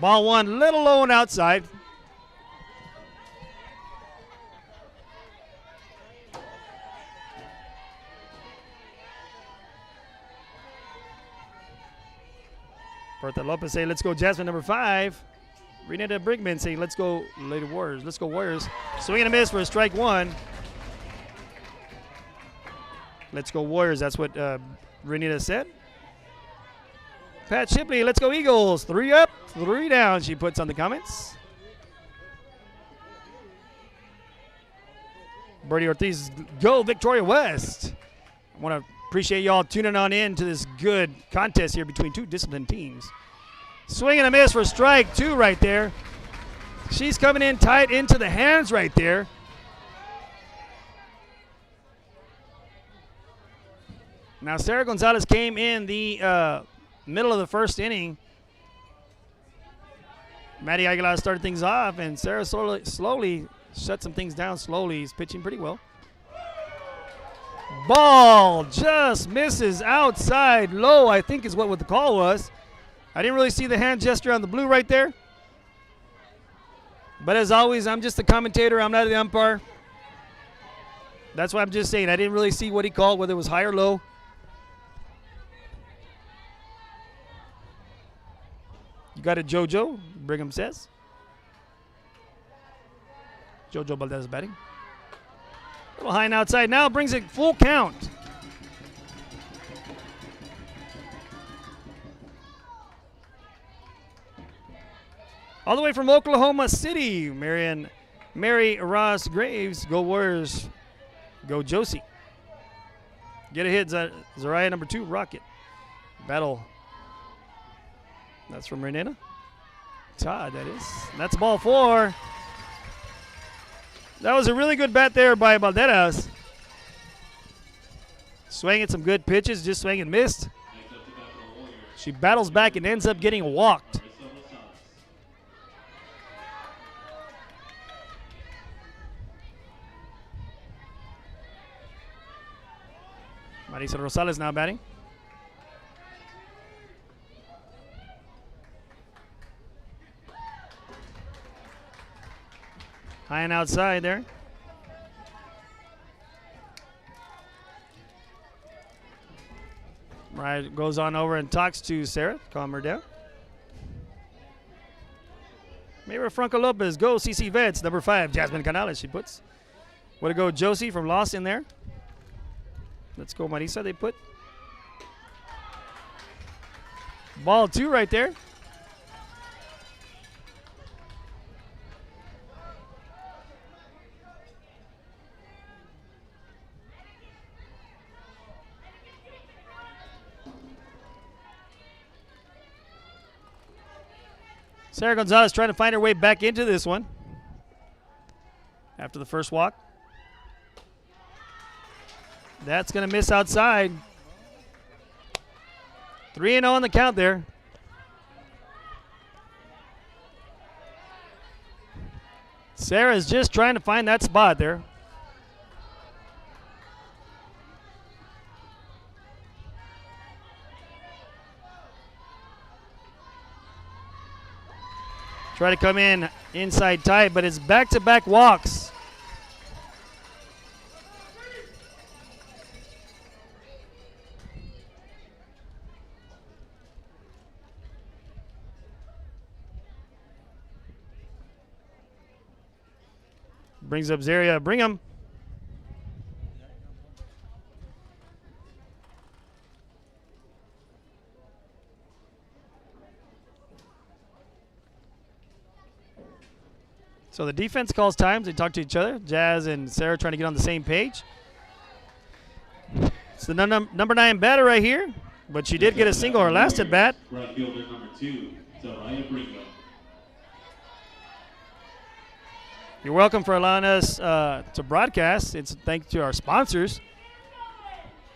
Ball one, little low and outside. Bertha Lopez saying, let's go Jasmine, number 5. Renata Brigman saying, let's go Lady Warriors. Let's go Warriors. Swing and a miss for a strike one. Let's go Warriors. That's what Renata said. Pat Shipley, let's go Eagles. 3 up, 3 down, she puts on the comments. Bertie Ortiz, go Victoria West. I want to appreciate y'all tuning on in to this good contest here between two disciplined teams. Swing and a miss for strike 2 right there. She's coming in tight into the hands right there. Now Sarah Gonzalez came in the middle of the first inning. Maddie Aguilar started things off, and Sarah slowly shut some things down slowly. He's pitching pretty well. Ball just misses outside low, I think is what the call was. I didn't really see the hand gesture on the blue right there. But as always, I'm just a commentator. I'm not the umpire. That's why I'm just saying I didn't really see what he called, whether it was high or low. You got it, JoJo, Brigham says. JoJo Valdez batting. A little high and outside now, brings it full count. All the way from Oklahoma City, Mary Ross Graves, go Warriors, go Josie. Get a hit, Zariah number 2, Rocket. Battle. That's from Renata. Todd, that is. That's ball 4. That was a really good bat there by Balderas. Swinging some good pitches, just swing and missed. She battles back and ends up getting walked. Marisa Rosales now batting. High and outside there. Mariah goes on over and talks to Sarah, calm her down. Mayra Franco Lopez, go CC Vets, number 5, Jasmine Canales, she puts. Way to go, Josie from Lost in there. Let's go, Marisa, they put. Ball 2 right there. Sarah Gonzalez trying to find her way back into this one after the first walk. That's going to miss outside. 3-0 on the count there. Sarah's just trying to find that spot there. Try to come in inside tight, but it's back-to-back walks. Brings up Zaria Brigham. So the defense calls times. They talk to each other. Jazz and Sarah trying to get on the same page. It's the number 9 batter right here, but she did get a single her last at bat. Right fielder number 2, Zaria Brigham. You're welcome for allowing us to broadcast. It's thanks to our sponsors.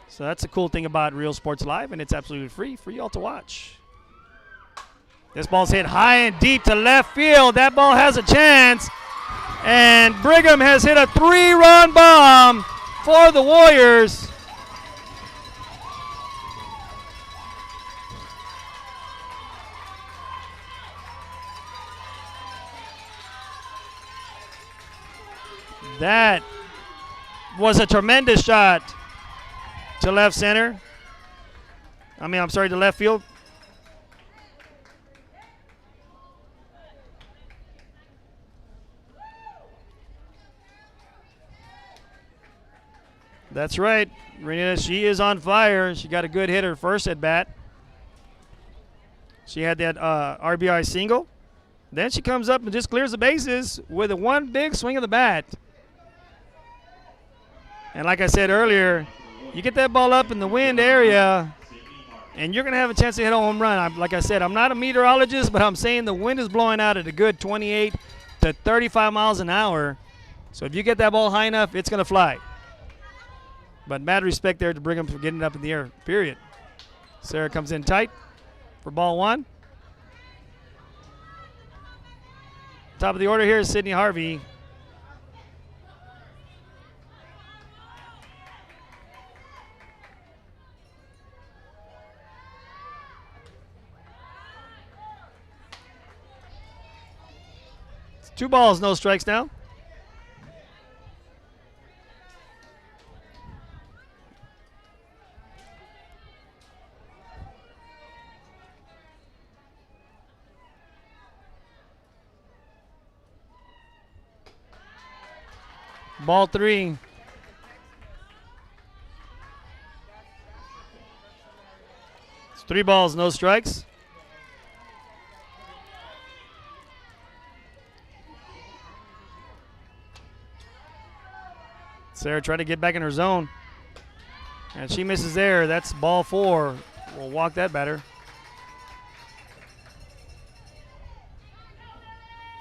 So that's a cool thing about Real Sports Live, and it's absolutely free for you all to watch. This ball's hit high and deep to left field. That ball has a chance. And Brigham has hit a 3-run bomb for the Warriors. That was a tremendous shot to left center. To left field. That's right, Renita, she is on fire. She got a good hitter first at bat. She had that RBI single. Then she comes up and just clears the bases with a one big swing of the bat. And like I said earlier, you get that ball up in the wind area, and you're going to have a chance to hit a home run. Like I said, I'm not a meteorologist, but I'm saying the wind is blowing out at a good 28 to 35 miles an hour. So if you get that ball high enough, it's going to fly. But mad respect there to Brigham for getting it up in the air, period. Sarah comes in tight for ball 1. Top of the order here is Sydney Harvey. It's 2 balls, no strikes now. Ball 3. It's 3 balls, no strikes. Sarah trying to get back in her zone. And she misses there. That's ball 4. We'll walk that batter.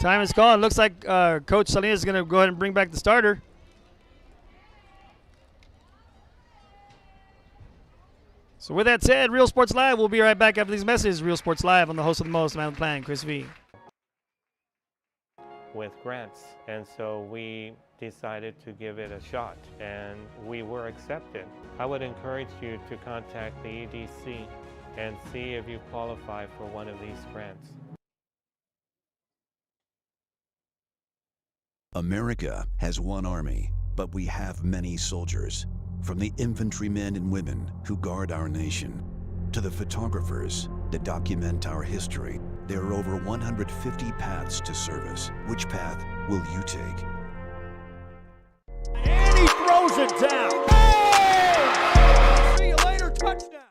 Time is called. Looks like Coach Salinas is going to go ahead and bring back the starter. So with that said, Real Sports Live, we'll be right back after these messages. Real Sports Live on the host of the most, man with the plan, Chris V. With grants, and so we decided to give it a shot, and we were accepted. I would encourage you to contact the EDC and see if you qualify for one of these grants. America has one army, but we have many soldiers. From the infantrymen and women who guard our nation, to the photographers that document our history, there are over 150 paths to service. Which path will you take? And he throws it down. Hey! See you later, touchdown.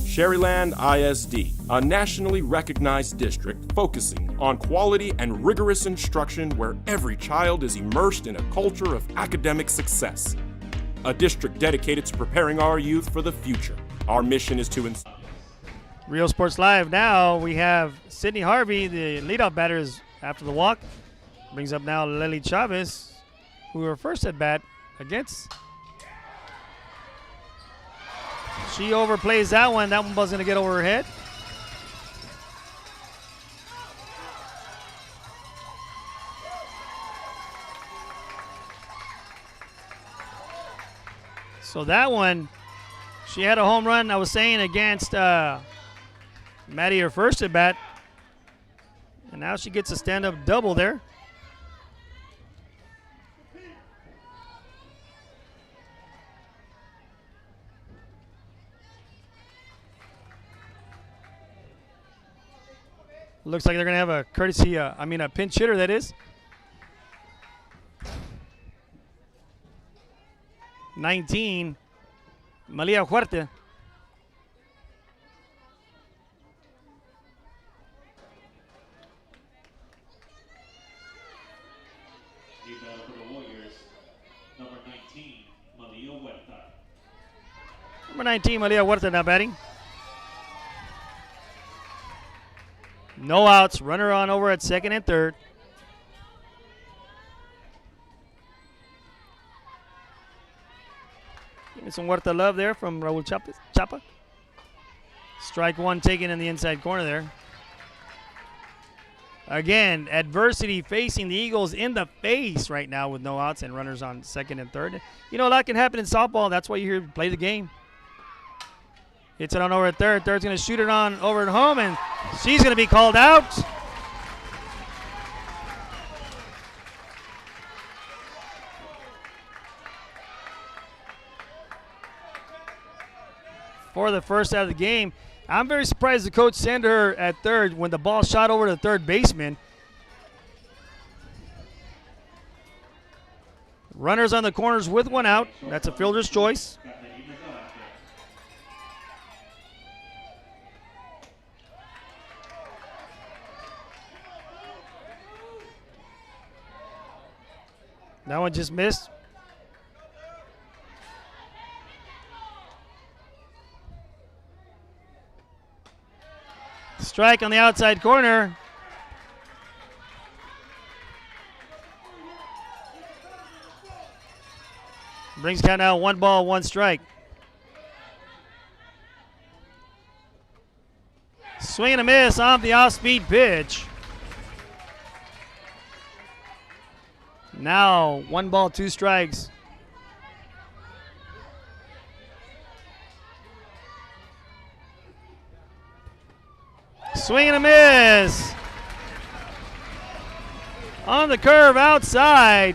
Sherryland ISD, a nationally recognized district focusing on quality and rigorous instruction where every child is immersed in a culture of academic success. A district dedicated to preparing our youth for the future. Our mission is to Real Sports Live. Now we have Sydney Harvey, the leadoff batter, is after the walk. Brings up now Lily Chavez, who were first at bat against. She overplays that one. That one was going to get over her head. So that one, she had a home run, I was saying, against Maddie, her first at bat. And now she gets a stand-up double there. Looks like they're going to have a a pinch hitter, that is. 19, Malia Huerta. New battle for the Warriors, number 19, Malia Huerta. Number 19, Malia Huerta now batting. No outs, runner on over at second and third. Give me some Huerta love there from Raul Chapa. Strike one taken in the inside corner there. Again, adversity facing the Eagles in the face right now with no outs and runners on second and third. You know, a lot can happen in softball. That's why you're here to play the game. Hits it on over at third. Third's going to shoot it on over at home, and she's going to be called out. For the first out of the game. I'm very surprised the coach sent her at third when the ball shot over to the third baseman. Runners on the corners with one out. That's a fielder's choice. That one just missed. Strike on the outside corner. Brings count out 1 ball, 1 strike. Swing and a miss off the off-speed pitch. Now 1 ball, 2 strikes. Swing and a miss. On the curve outside.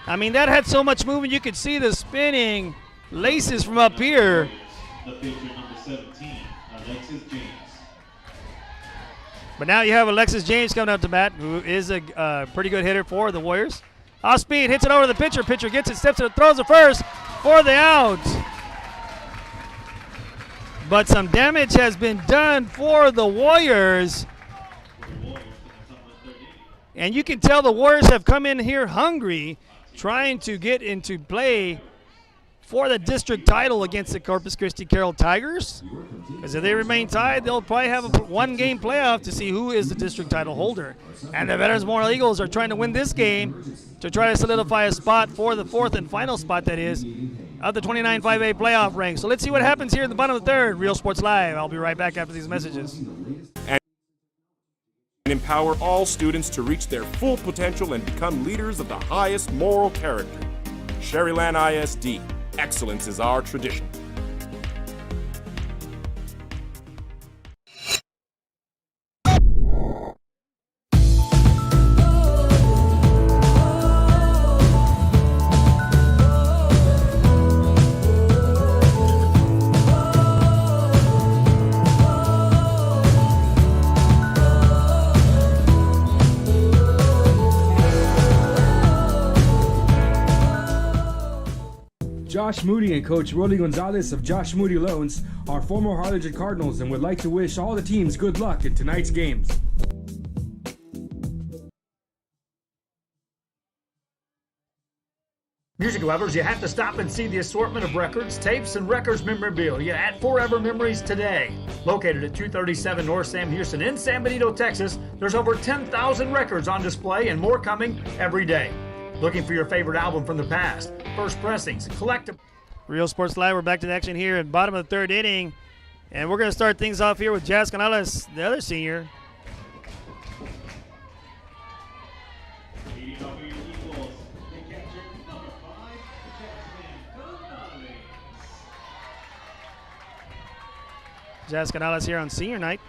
I mean, that had so much movement you could see the spinning laces from up here. The pitcher number 17, Alexis James. But now you have Alexis James coming up to bat, who is a pretty good hitter for the Warriors. Off speed, hits it over the pitcher. Pitcher gets it, steps it, throws it first for the out. But some damage has been done for the Warriors. And you can tell the Warriors have come in here hungry, trying to get into play for the district title against the Corpus Christi Carroll Tigers. Because if they remain tied, they'll probably have a 1-game playoff to see who is the district title holder. And the Veterans Memorial Eagles are trying to win this game to try to solidify a spot for the 4th and final spot, that is, of the 29 5A playoff rank. So let's see what happens here in the bottom of the third. Real Sports Live. I'll be right back after these messages. And empower all students to reach their full potential and become leaders of the highest moral character. Sherryland ISD. Excellence is our tradition. Josh Moody and Coach Rolly Gonzalez of Josh Moody Loans are former Harlingen Cardinals and would like to wish all the teams good luck in tonight's games. Music lovers, you have to stop and see the assortment of records, tapes, and records memorabilia at Forever Memories today. Located at 237 North Sam Houston in San Benito, Texas, there's over 10,000 records on display and more coming every day. Looking for your favorite album from the past, first pressings, collectible. Real Sports Live, we're back to the action here at bottom of the third inning. And we're going to start things off here with Jazz Canales, the other senior. Leading off for your Eagles, the catcher, number 5, Jasmine Canales. Jazz Canales here on senior night.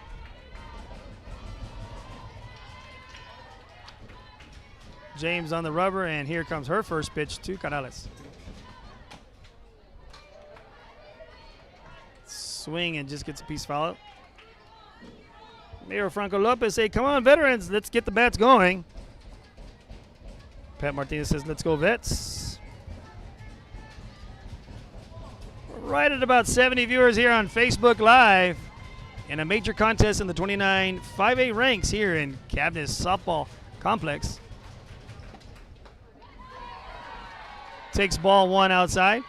James on the rubber, and here comes her first pitch to Canales. Swing and just gets a piece foul. Mayor Franco Lopez say, come on, veterans, let's get the bats going. Pat Martinez says, let's go, vets. We're right at about 70 viewers here on Facebook Live in a major contest in the 29 5A ranks here in Cabot Softball Complex. Takes ball one outside.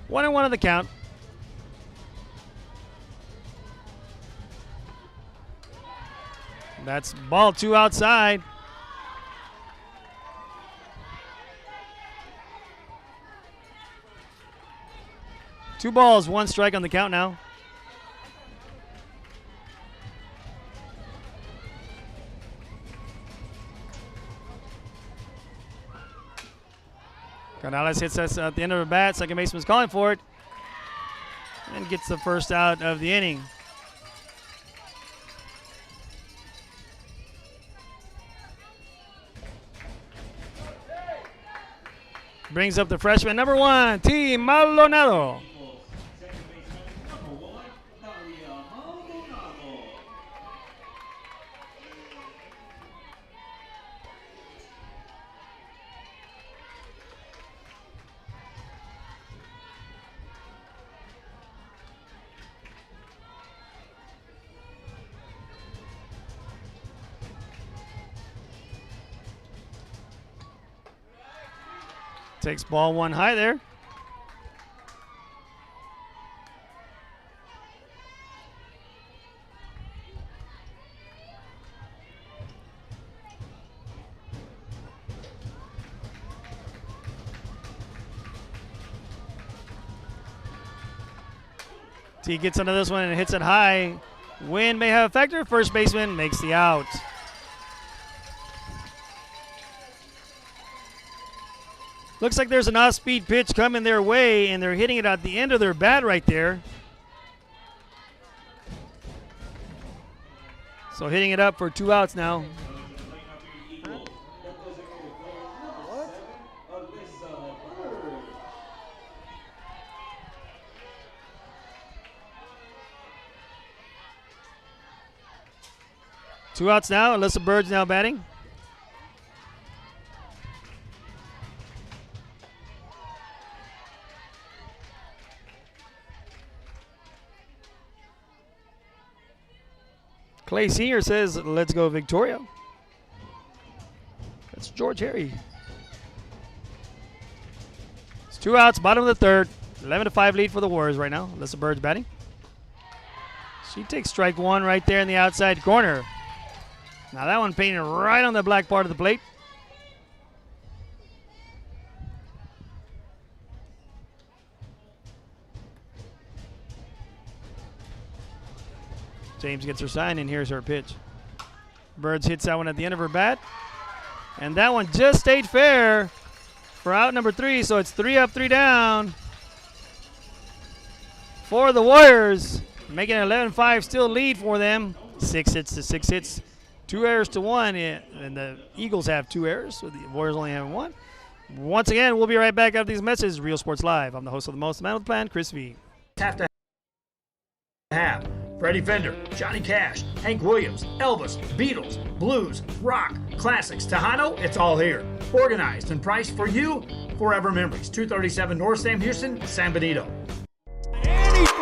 One and one on the count. That's ball two outside. Two balls, one strike on the count now. Canales hits us at the end of the bat. Second baseman's calling for it. And gets the first out of the inning. Brings up the freshman, number 1, T. Maldonado. Second baseman, number 1, Dalia Maldonado. Takes ball one high there. T gets under this one and hits it high. Wind may have a factor. First baseman makes the out. Looks like there's an off-speed pitch coming their way, and they're hitting it at the end of their bat right there. So hitting it up for 2 outs now. Two outs now. Alyssa Bird's now batting. Clay Sr. says, let's go Victoria. That's George Harry. It's 2 outs, bottom of the third. 11-5 lead for the Warriors right now. Alyssa Bird's batting. She takes strike one right there in the outside corner. Now that one painted right on the black part of the plate. James gets her sign, and here's her pitch. Birds hits that one at the end of her bat. And that one just stayed fair for out number 3, so it's 3 up, 3 down for the Warriors, making an 11-5 still lead for them. 6 hits to 6 hits, 2 errors to 1, and the Eagles have 2 errors, so the Warriors only have 1. Once again, we'll be right back after these messages. Real Sports Live. I'm the host of the Most, man with the plan, Chris V. Have to have Freddie Fender, Johnny Cash, Hank Williams, Elvis, Beatles, blues, rock, classics, Tejano, it's all here. Organized and priced for you, Forever Memories, 237 North Sam Houston, San Benito.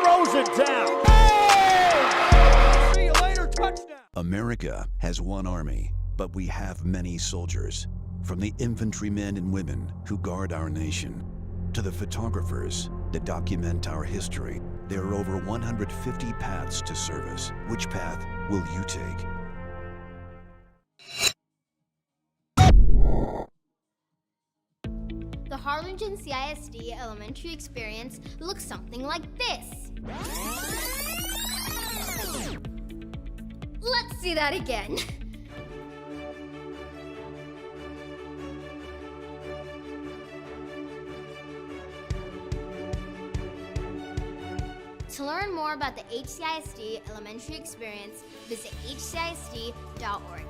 throws it down. Hey! See you later, touchdown. America has one army, but we have many soldiers. From the infantrymen and women who guard our nation, to the photographers that document our history, there are over 150 paths to service. Which path will you take? The Harlingen CISD elementary experience looks something like this. Let's see that again. To learn more about the HCISD elementary experience, visit hcisd.org.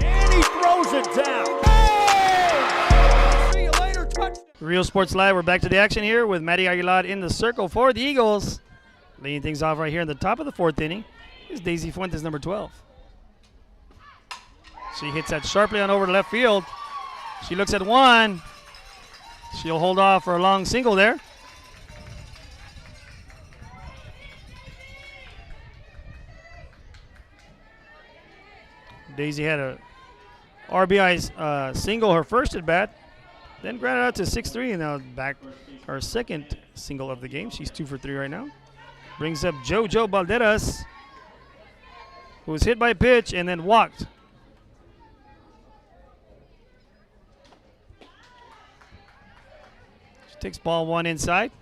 And he throws it down. Hey! See you later, touchdown. Real Sports Live, we're back to the action here with Matty Aguilar in the circle for the Eagles. Leading things off right here in the top of the fourth inning is Daisy Fuentes, number 12. She hits that sharply on over to left field. She looks at one. She'll hold off for a long single there. Daisy had a RBI single her first at bat, then grounded out to 6-3, and now back her second single of the game. She's 2 for 3 right now. Brings up JoJo Balderas, who was hit by a pitch and then walked. She takes ball 1 inside.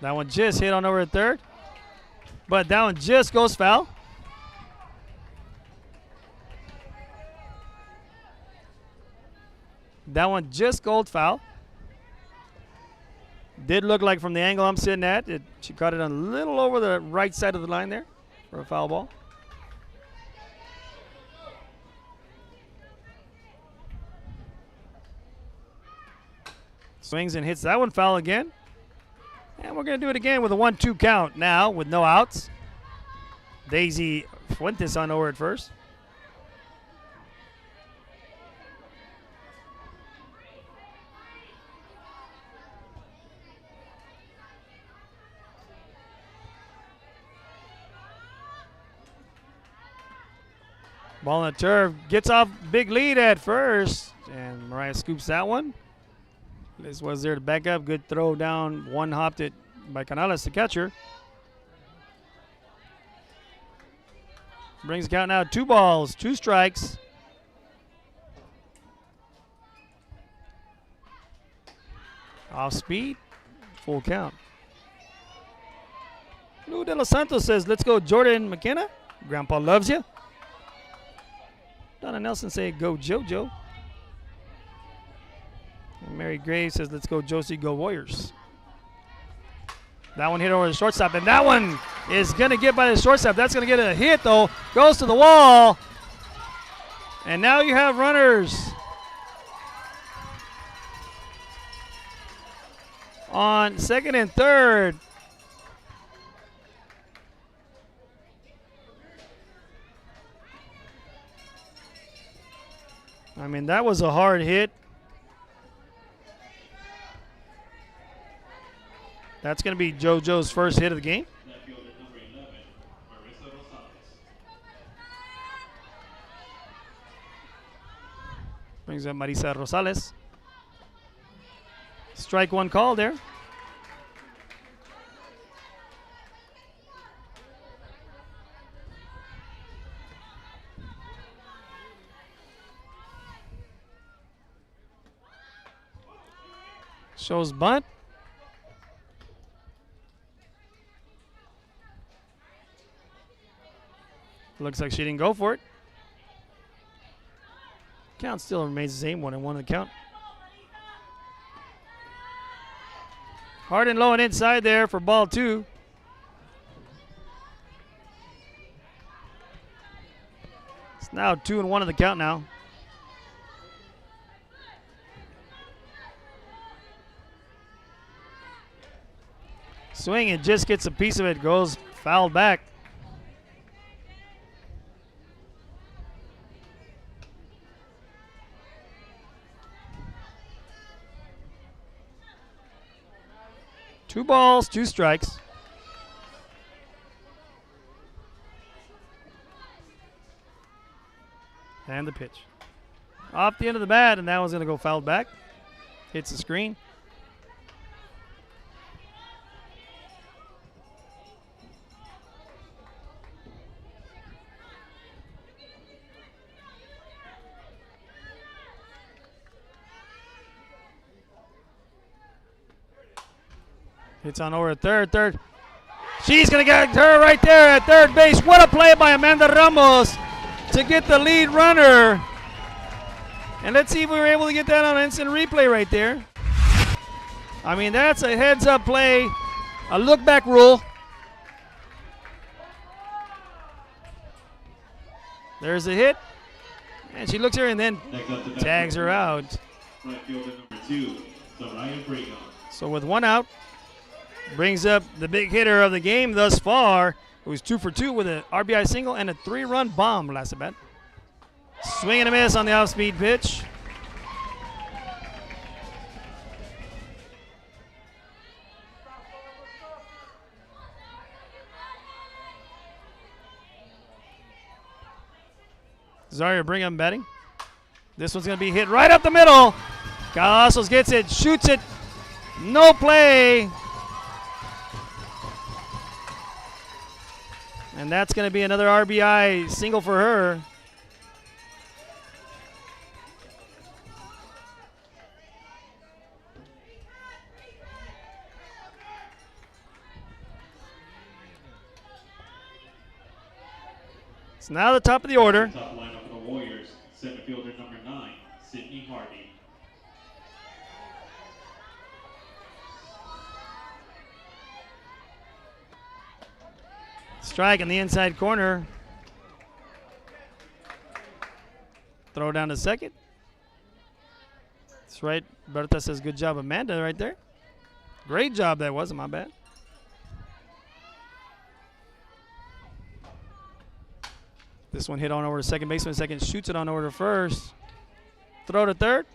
That one just hit on over at third, but that one just goes foul. That one just goes foul. Did look like from the angle I'm sitting at, she caught it a little over the right side of the line there for a foul ball. Swings and hits that one foul again. And we're going to do it again with a 1-2 count now with no outs. Daisy Fuentes on over at first. Ball on the turf, gets off big lead at first, and Mariah scoops that one. Liz was there to back up. Good throw down. One hopped it by Canales, the catcher. Brings the count now 2 balls, 2 strikes. Off speed, full count. Lou De Los Santos says, let's go Jordan McKenna. Grandpa loves you. Donna Nelson say, go JoJo. And Mary Gray says, let's go Josie, go Warriors. That one hit over the shortstop, and that one is going to get by the shortstop. That's going to get a hit, though. Goes to the wall. And now you have runners on second and third. I mean, that was a hard hit. That's going to be JoJo's first hit of the game. Left fielder number 11, Marissa Rosales. Brings up Marisa Rosales. Strike one call there. Shows bunt. Looks like she didn't go for it. Count still remains the same, 1-1 in the count. Hard and low and inside there for ball 2. It's now 2-1 in the count now. Swing and just gets a piece of it, goes fouled back. Two balls, 2 strikes. And the pitch. Off the end of the bat, and that one's going to go fouled back. Hits the screen. Hits on over at third. She's going to get her right there at third base. What a play by Amanda Ramos to get the lead runner. And let's see if we were able to get that on instant replay right there. I mean, that's a heads-up play, a look-back rule. There's a hit. And she looks here and then tags her out. Right fielder number 2, Soraya Brigham. So with 1 out, brings up the big hitter of the game thus far, who's 2 for 2 with an RBI single and a 3-run bomb last at bat. Swing and a miss on the off-speed pitch. Zaria Brigham batting. This one's going to be hit right up the middle. Cavazos gets it, shoots it. No play. And that's going to be another RBI single for her. It's now the top of the order. Top lineup for the Warriors, center fielder number 9, Sydney Hardy. Strike in the inside corner. Throw down to second. That's right. Berta says good job, Amanda, right there. Great job that was, my bad. This one hit on over to second baseman. Second shoots it on over to first. Throw to third.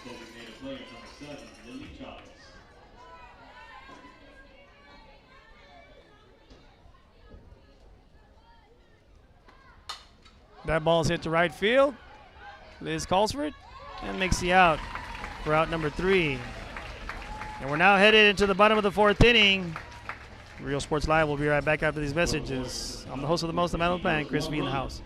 Designated player number 7, Lily Chavez. That ball's hit to right field. Liz calls for it and makes the out for out number 3. And we're now headed into the bottom of the 4th inning. Real Sports Live will be right back after these messages. I'm the host of the most, the man of the plan, Chris V in the house.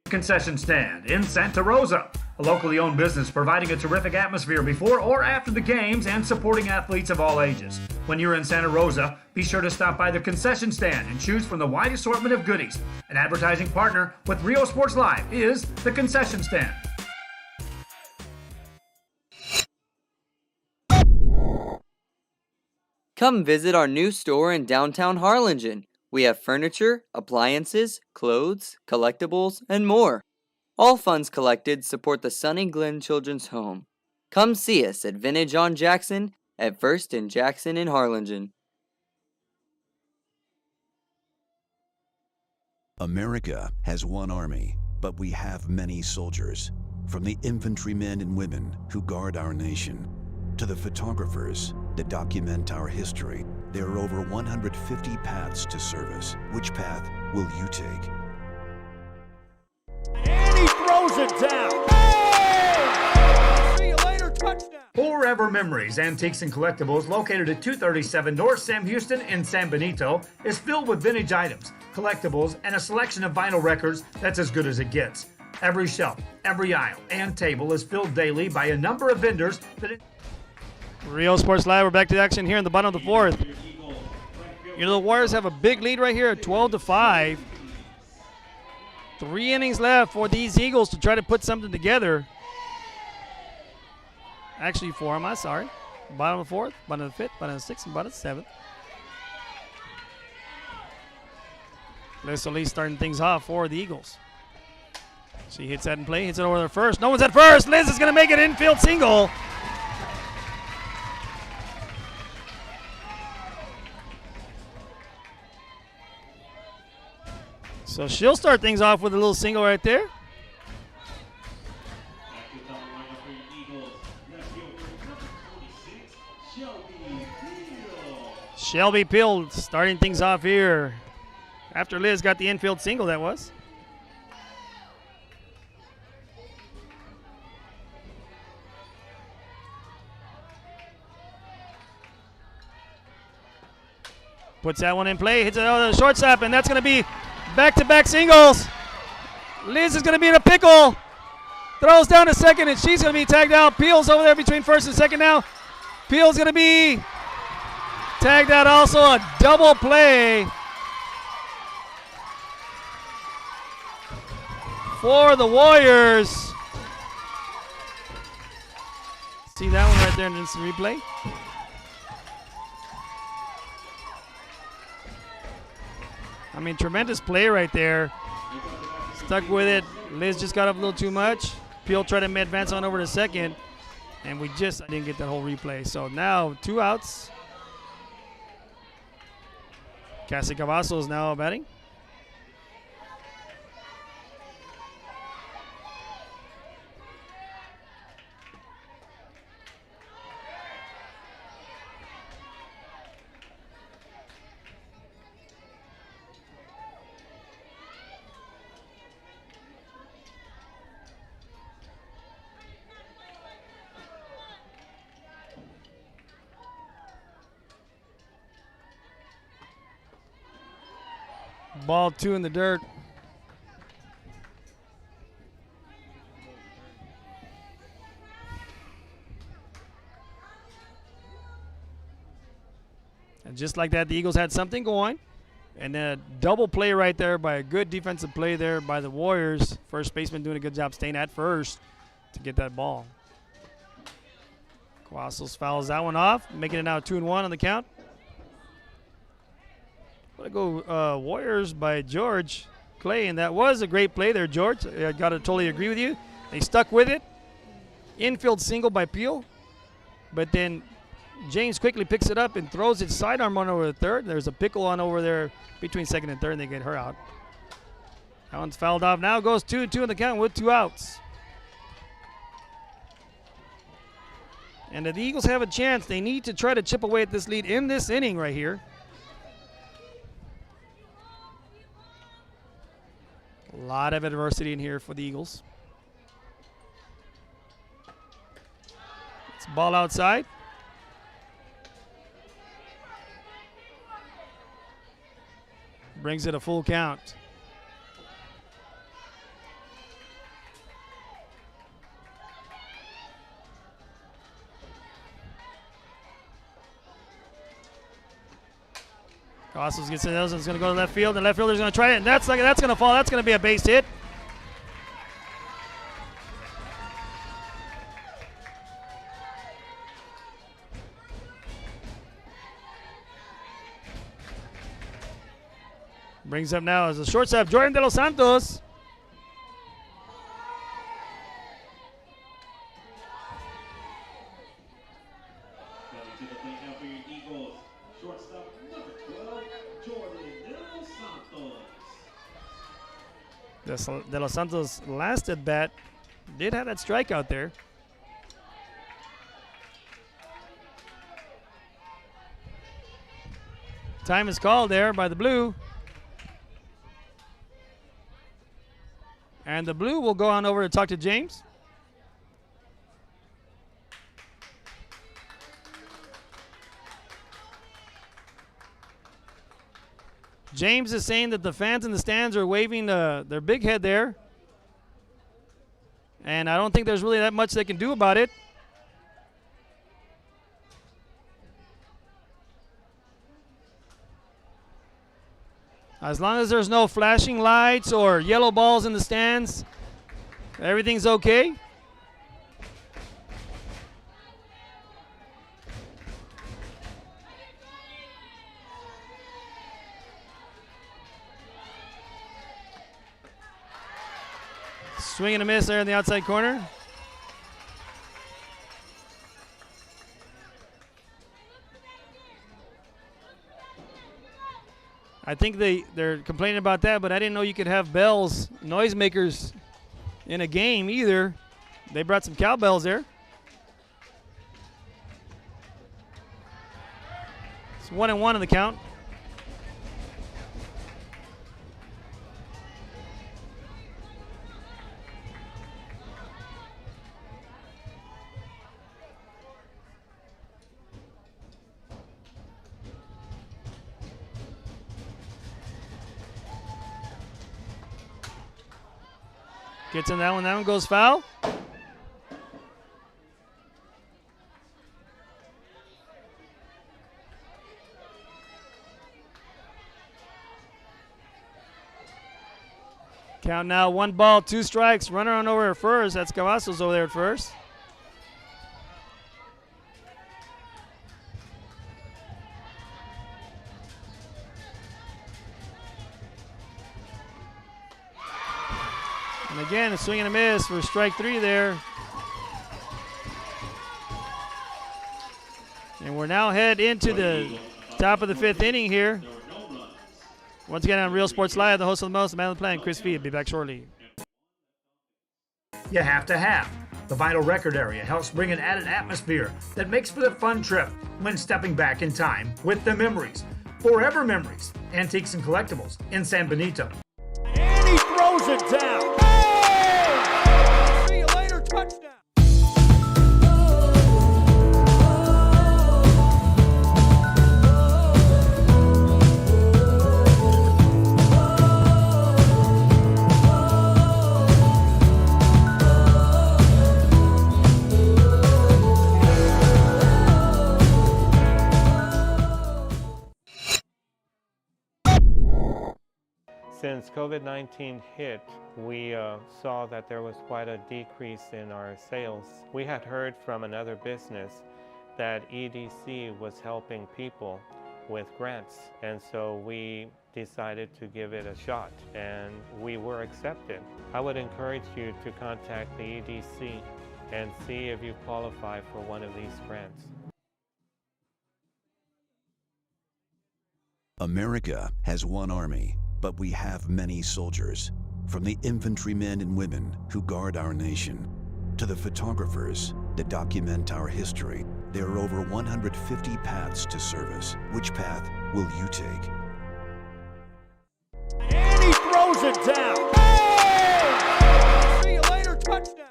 Concession stand in Santa Rosa, a locally owned business providing a terrific atmosphere before or after the games and supporting athletes of all ages. When you're in Santa Rosa, be sure to stop by the concession stand and choose from the wide assortment of goodies. An advertising partner with Rio Sports Live is the concession stand. Come visit our new store in downtown Harlingen. We have furniture, appliances, clothes, collectibles, and more. All funds collected support the Sunny Glen Children's Home. Come see us at Vintage on Jackson at First and Jackson in Harlingen. America has one army, but we have many soldiers. From the infantrymen and women who guard our nation, to the photographers that document our history, there are over 150 paths to service. Which path will you take? And he throws it down. Hey! See you later, touchdown. Forever Memories Antiques and Collectibles, located at 237 North Sam Houston in San Benito, is filled with vintage items, collectibles, and a selection of vinyl records that's as good as it gets. Every shelf, every aisle, and table is filled daily by a number of vendors that... Real Sports Live, we're back to action here in the bottom of the fourth. You know, the Warriors have a big lead right here at 12-5. 3 innings left for these Eagles to try to put something together. Actually, 4, I'm sorry. Bottom of the fourth, bottom of the fifth, bottom of the sixth, and bottom of the seventh. Liz Solis starting things off for the Eagles. She hits that in play, hits it over there first. No one's at first. Liz is going to make an infield single. So she'll start things off with a little single right there. Shelby Peel starting things off here. After Liz got the infield single, that was. Puts that one in play, hits it over the shortstop, and that's going to be back-to-back singles. Liz is going to be in a pickle. Throws down to second, and she's going to be tagged out. Peel's over there between first and second now. Peel's going to be tagged out also. A double play for the Warriors. See that one right there in instant replay? I mean, tremendous play right there. Stuck with it. Liz just got up a little too much. Peel tried to advance on over to second, and we just didn't get that whole replay. So now 2 outs. Cassie Cavasso is now batting. Ball 2 in the dirt. And just like that, the Eagles had something going. And then a double play right there by a good defensive play there by the Warriors. First baseman doing a good job staying at first to get that ball. Cavazos fouls that one off, making it now 2-1 on the count. I'm going to go Warriors by George Clay, and that was a great play there, George. I got to totally agree with you. They stuck with it. Infield single by Peel, but then James quickly picks it up and throws it sidearm on over the third. There's a pickle on over there between second and third, and they get her out. That one's fouled off. Now goes 2-2 in the count with 2 outs. And if the Eagles have a chance, they need to try to chip away at this lead in this inning right here. A lot of adversity in here for the Eagles. It's ball outside. Brings it a full count. Costos gets in those and it's going to go to left field. The left fielder's going to try it, and that's going to fall. That's going to be a base hit. Brings up now as a shortstop, Jordan De Los Santos. De Los Santos last at bat did have that strikeout there. Time is called there by the blue. And the blue will go on over to talk to James. James is saying that the fans in the stands are waving their big head there. and I don't think there's really that much they can do about it. As long as there's no flashing lights or yellow balls in the stands, everything's okay. Swing and a miss there in the outside corner. I think they're complaining about that, but I didn't know you could have bells, noisemakers in a game either. They brought some cowbells there. It's 1-1 in the count. Gets in that one goes foul. Count now, 1 ball, 2 strikes. Runner on over at first. That's Cavazos over there at first. And again, a swing and a miss for strike 3 there. And we're now head into the top of the 5th inning here. Once again on Real Sports Live, the host of the most, the man of the plan, Chris Fee. Be back shortly. You have to have. The vinyl record area helps bring an added atmosphere that makes for the fun trip when stepping back in time with the memories. Forever Memories, Antiques and Collectibles in San Benito. And he throws it down. Hey! See you later, touchdown. Since COVID-19 hit, we saw that there was quite a decrease in our sales. We had heard from another business that EDC was helping people with grants, and so we decided to give it a shot, and we were accepted. I would encourage you to contact the EDC and see if you qualify for one of these grants. America has one army, but we have many soldiers. From the infantrymen and women who guard our nation, to the photographers that document our history, there are over 150 paths to service. Which path will you take? And he throws it down. Hey! See you later, touchdown.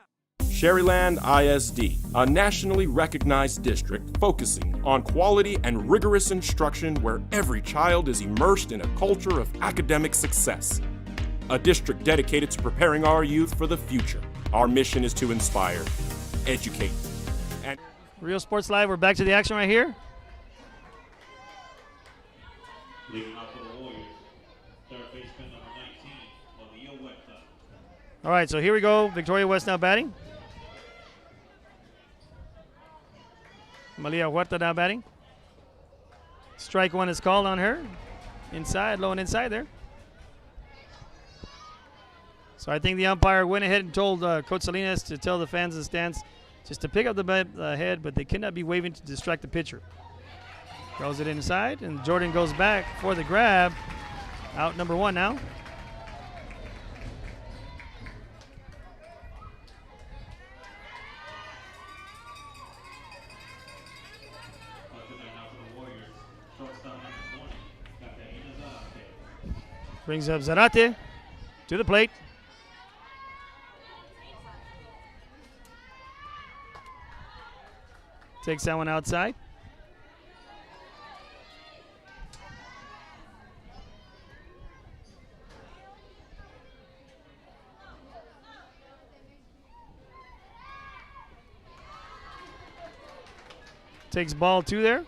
Sherryland ISD, a nationally recognized district focusing on quality and rigorous instruction where every child is immersed in a culture of academic success. A district dedicated to preparing our youth for the future. Our mission is to inspire, educate, and... Real Sports Live, we're back to the action right here. Leading off for the Warriors, third baseman number 19, Malia Huerta. All right, so here we go. Victoria West now batting. Malia Huerta now batting. Strike 1 is called on her. Inside, low and inside there. So I think the umpire went ahead and told Coach Salinas to tell the fans in the stands just to pick up the head, but they cannot be waving to distract the pitcher. Throws it inside, and Jordan goes back for the grab. Out number 1 now. Brings up Zarate to the plate. Takes that one outside. Takes ball 2 there.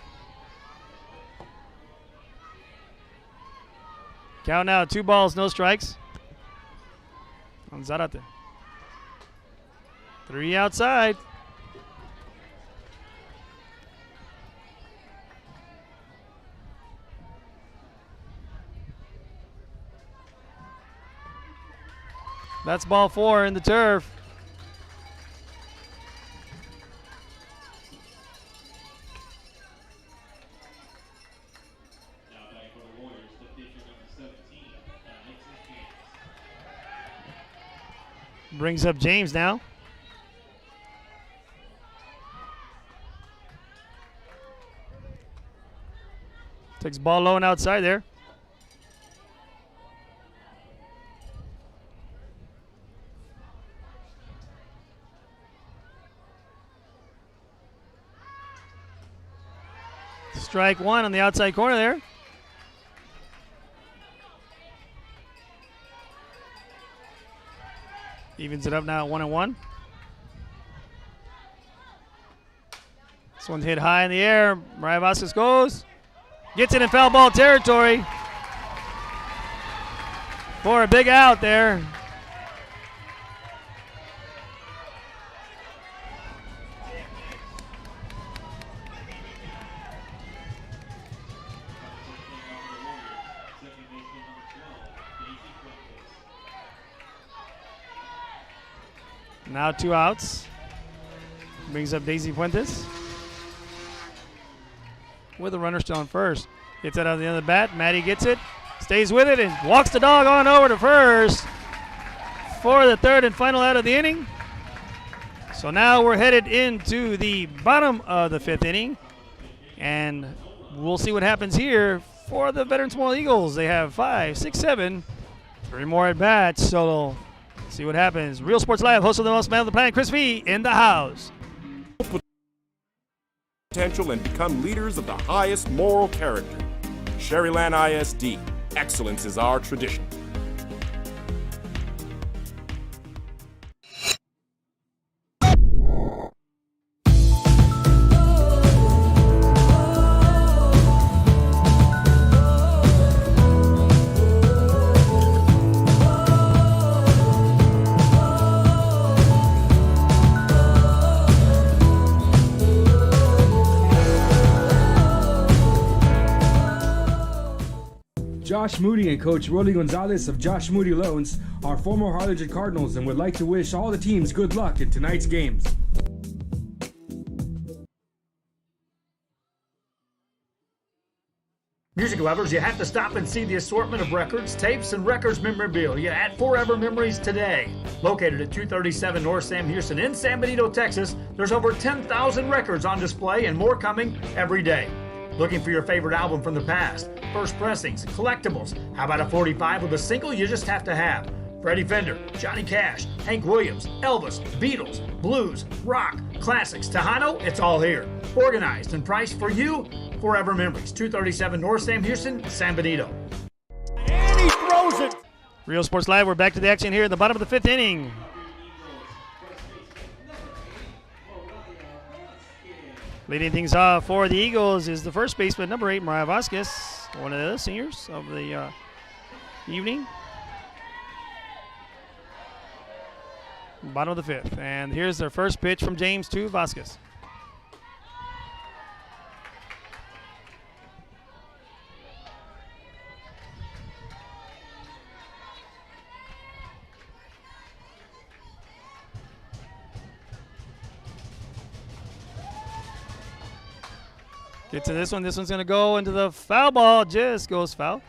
Count now, 2 balls, no strikes. On Zarate. 3 outside. That's ball 4 in the turf. Now back for the Warriors, the pitcher number 17, Alexis James. Brings up James now. Takes ball low and outside there. Strike 1 on the outside corner there. Evens it up now at 1-1. This one's hit high in the air. Mariah Vasquez goes. Gets it in foul ball territory. For a big out there. Now 2 outs. Brings up Daisy Fuentes. With a runner still on first. Gets it out of the end of the bat. Maddie gets it. Stays with it and walks the dog on over to first for the 3rd and final out of the inning. So now we're headed into the bottom of the 5th inning. And we'll see what happens here for the veteran Small Eagles. They have 5, 6, 7. 3 more at bats. So see what happens. Real Sports Live, host of the most man on the planet, Chris V, in the house. Potential and become leaders of the highest moral character. Sherryland ISD. Excellence is our tradition. Josh Moody and Coach Rolly Gonzalez of Josh Moody Loans are former Harlingen Cardinals and would like to wish all the teams good luck in tonight's games. Music lovers, you have to stop and see the assortment of records, tapes, and records memorabilia at Forever Memories today. Located at 237 North Sam Houston in San Benito, Texas, there's over 10,000 records on display and more coming every day. Looking for your favorite album from the past, first pressings, collectibles? How about a 45 with a single you just have to have? Freddie Fender, Johnny Cash, Hank Williams, Elvis, Beatles, blues, rock, classics, Tejano, it's all here. Organized and priced for you. Forever Memories, 237 North Sam Houston, San Benito. And he throws it. Real Sports Live, we're back to the action here in the bottom of the 5th inning. Leading things off for the Eagles is the first baseman, number 8, Mariah Vasquez, one of the seniors of the evening. Bottom of the 5th. And here's their first pitch from James to Vasquez. Get to this one. This one's going to go into the foul ball. Just goes foul.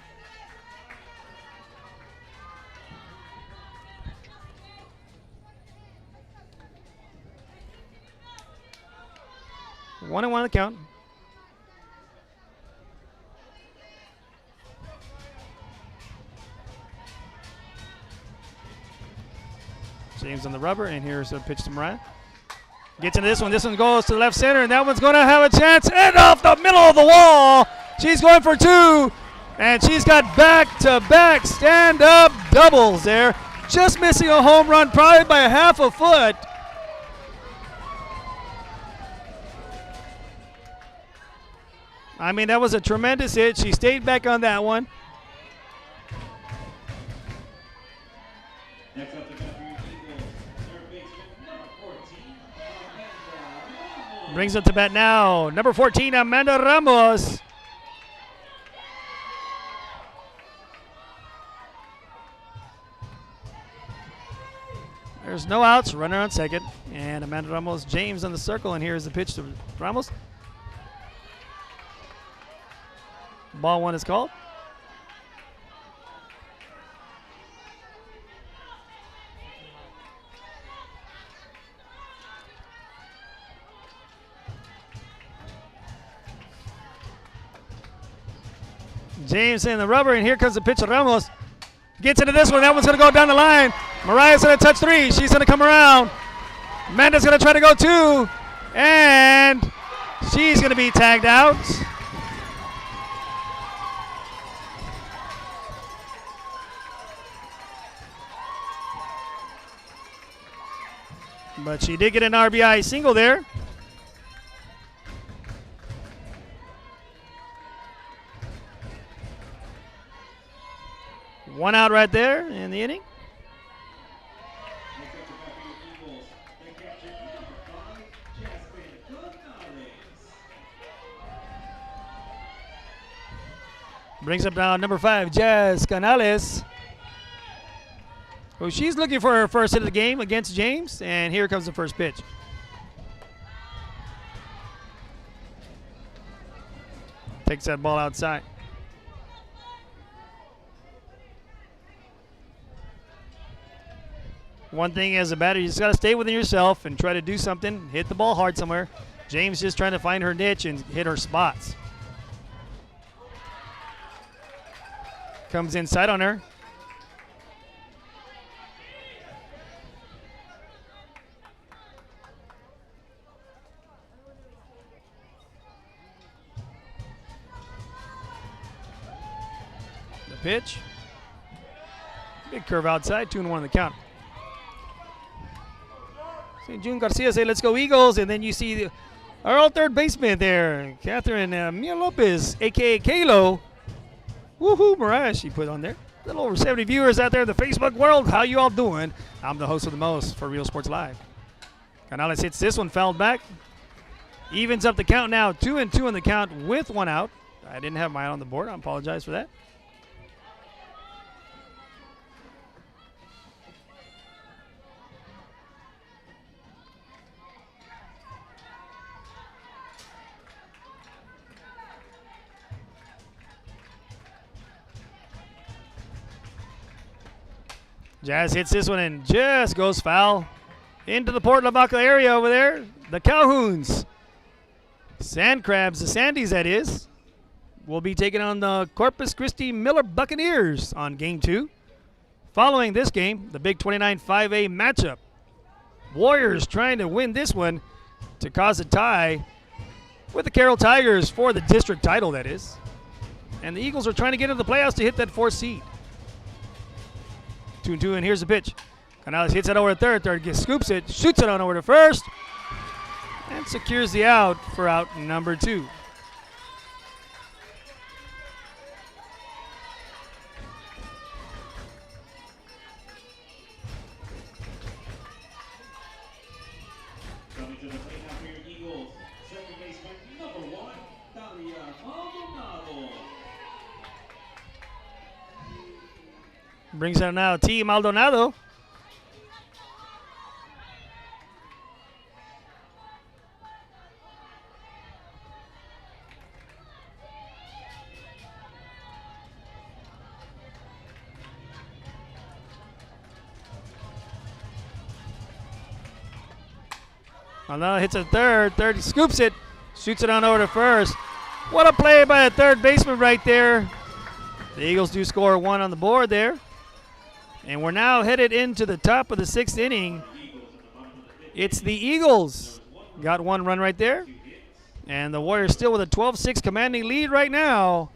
One and one on the count. James on the rubber, and here's a pitch to Mariah. Gets into this one. This one goes to the left center, and that one's going to have a chance. And off the middle of the wall. She's going for 2, and she's got back-to-back stand-up doubles there. Just missing a home run, probably by a half a foot. I mean, that was a tremendous hit. She stayed back on that one. Next up, the Eagles, third baseman, number 14, Amanda Ramos. Brings it to bat now. Number 14, Amanda Ramos. There's no outs, runner on second. And Amanda Ramos, James on the circle, and here's the pitch to Ramos. Ball one is called. James in the rubber, and here comes the pitch to Ramos. Gets into this one. That one's going to go down the line. Mariah's going to touch three. She's going to come around. Amanda's going to try to go two. And she's going to be tagged out. But she did get an RBI single there. One out right there in the inning. Brings up now number 5, Jazz Canales. Well, she's looking for her first hit of the game against James, and here comes the first pitch. Takes that ball outside. One thing as a batter, you just got to stay within yourself and try to do something, hit the ball hard somewhere. James just trying to find her niche and hit her spots. Comes inside on her. The pitch. Big curve outside, 2-1 the count. See June Garcia say, "Let's go Eagles," and then you see our old third baseman there, Catherine Mia Lopez, a.k.a. Kalo. Woohoo, Mariah, she put on there. A little over 70 viewers out there in the Facebook world. How you all doing? I'm the host of the most for Real Sports Live. Canales hits this one, fouled back. Evens up the count now, 2-2 on the count with one out. I didn't have mine on the board. I apologize for that. Jazz hits this one and just goes foul into the Port Lavaca area over there. The Calhouns, Sand Crabs, the Sandies that is, will be taking on the Corpus Christi Miller Buccaneers on Game 2. Following this game, the Big 29 5A matchup. Warriors trying to win this one to cause a tie with the Carroll Tigers for the district title, that is. And the Eagles are trying to get into the playoffs to hit that 4th seed. 2-2, and here's the pitch. Canales hits it over to third. Third gets, scoops it, shoots it on over to first, and secures the out for out number 2. Coming to the plate now for your Eagles, second baseman, number 1, Dalia Maldonado. Brings out now T. Maldonado. Maldonado hits a third. Third scoops it, shoots it on over to first. What a play by the third baseman right there. The Eagles do score 1 on the board there. And we're now headed into the top of the 6th inning. It's the Eagles. Got 1 run right there. And the Warriors still with a 12-6 commanding lead right now.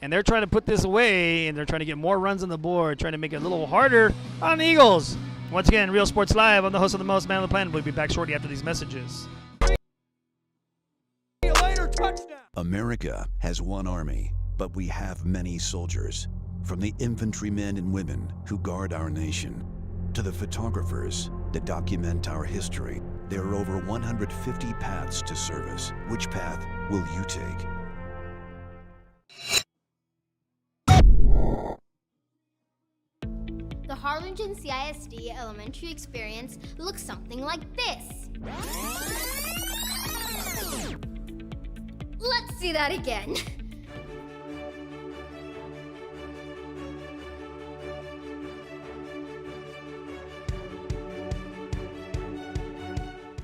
And they're trying to put this away, and they're trying to get more runs on the board, trying to make it a little harder on the Eagles. Once again, Real Sports Live. I'm the host of the most man on the planet. We'll be back shortly after these messages. See you later, touchdown. America has one army, but we have many soldiers. From the infantrymen and women who guard our nation, to the photographers that document our history, there are over 150 paths to service. Which path will you take? The Harlingen CISD elementary experience looks something like this. Let's see that again.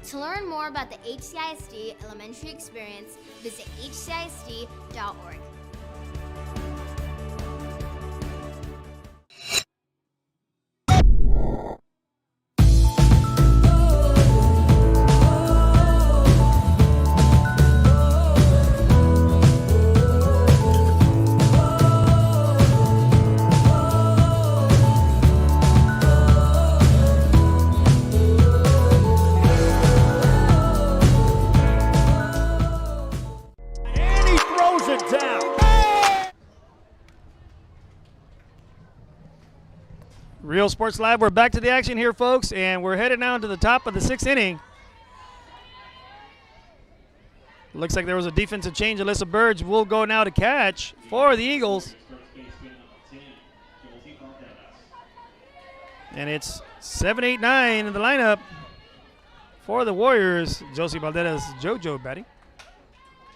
To learn more about the HCISD elementary experience, visit hcisd.org. And he throws it down. Real Sports Live, we're back to the action here, folks, and we're headed now to the top of the 6th inning. Looks like there was a defensive change. Alyssa Burge will go now to catch for the Eagles. And it's 7-8-9 in the lineup for the Warriors. Josie Valderas, JoJo batting.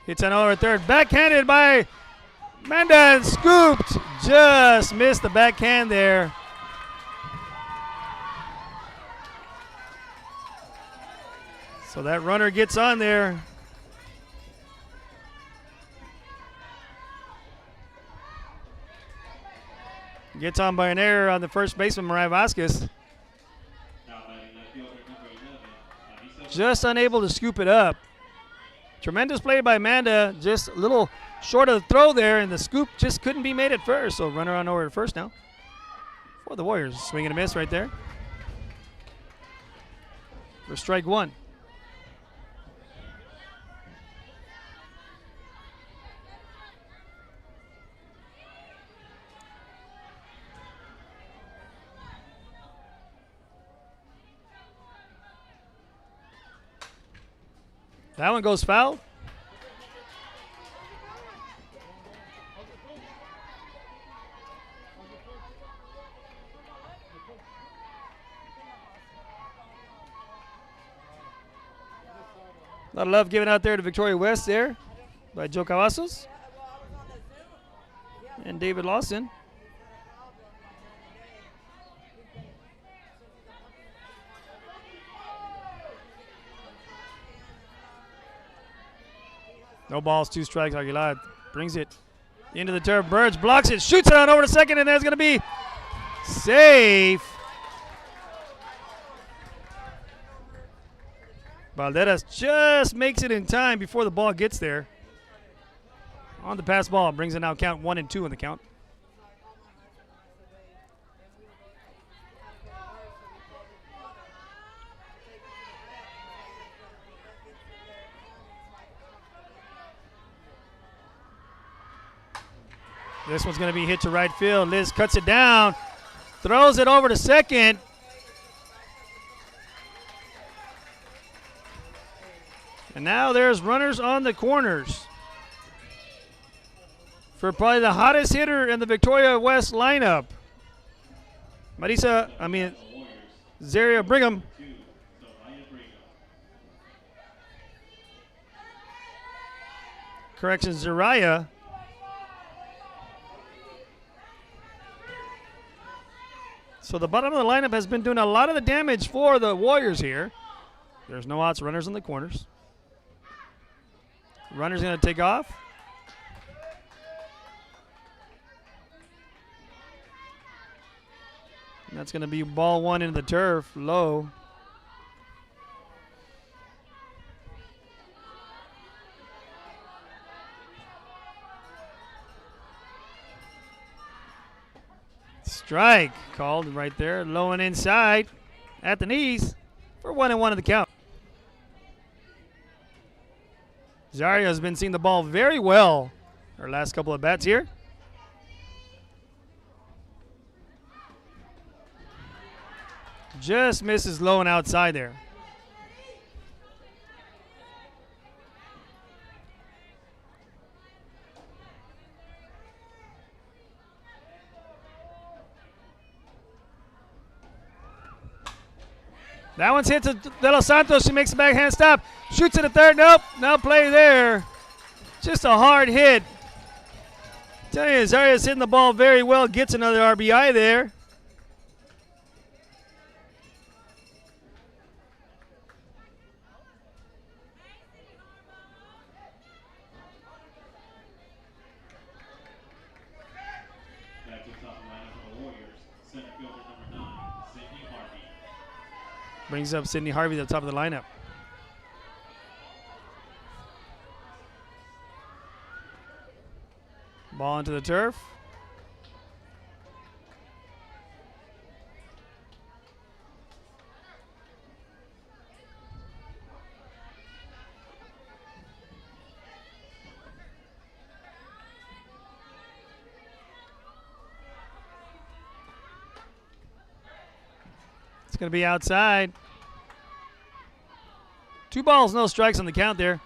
Hits on over third, backhanded by Manda and scooped. Just missed the backhand there. So that runner gets on there. Gets on by an error on the first baseman, Mariah Vasquez. Just unable to scoop it up. Tremendous play by Amanda. Just a little short of the throw there, and the scoop just couldn't be made at first. So runner on over at first now for the Warriors. Swing and a miss right there for strike one. That one goes foul. A lot of love given out there to Victoria West there by Joe Cavazos and David Lawson. No balls, 2 strikes. Aguilar brings it into the turf. Burge blocks it, shoots it on over to second, and that's going to be safe. Valderas just makes it in time before the ball gets there. On the pass ball, brings it now count 1-2 in the count. This one's going to be hit to right field. Liz cuts it down, throws it over to second. And now there's runners on the corners for probably the hottest hitter in the Victoria West lineup. Zaria Brigham. Correction, Zariah. So the bottom of the lineup has been doing a lot of the damage for the Warriors here. There's no outs, runners in the corners. Runner's going to take off. And that's going to be ball one into the turf, low. Strike called right there, low and inside at the knees for 1-1 in the count. Zaria has been seeing the ball very well her last couple of bats here. Just misses low and outside there. That one's hit to De Los Santos. She makes a backhand stop. Shoots it at third. Nope. No play there. Just a hard hit. Tell you, Zaria's hitting the ball very well. Gets another RBI there. Back to the top of the lineup for the Warriors. Center fielder number 9, Sydney Harvey. Brings up Sydney Harvey at the top of the lineup. Ball into the turf. It's going to be outside. 2 balls, no strikes on the count there.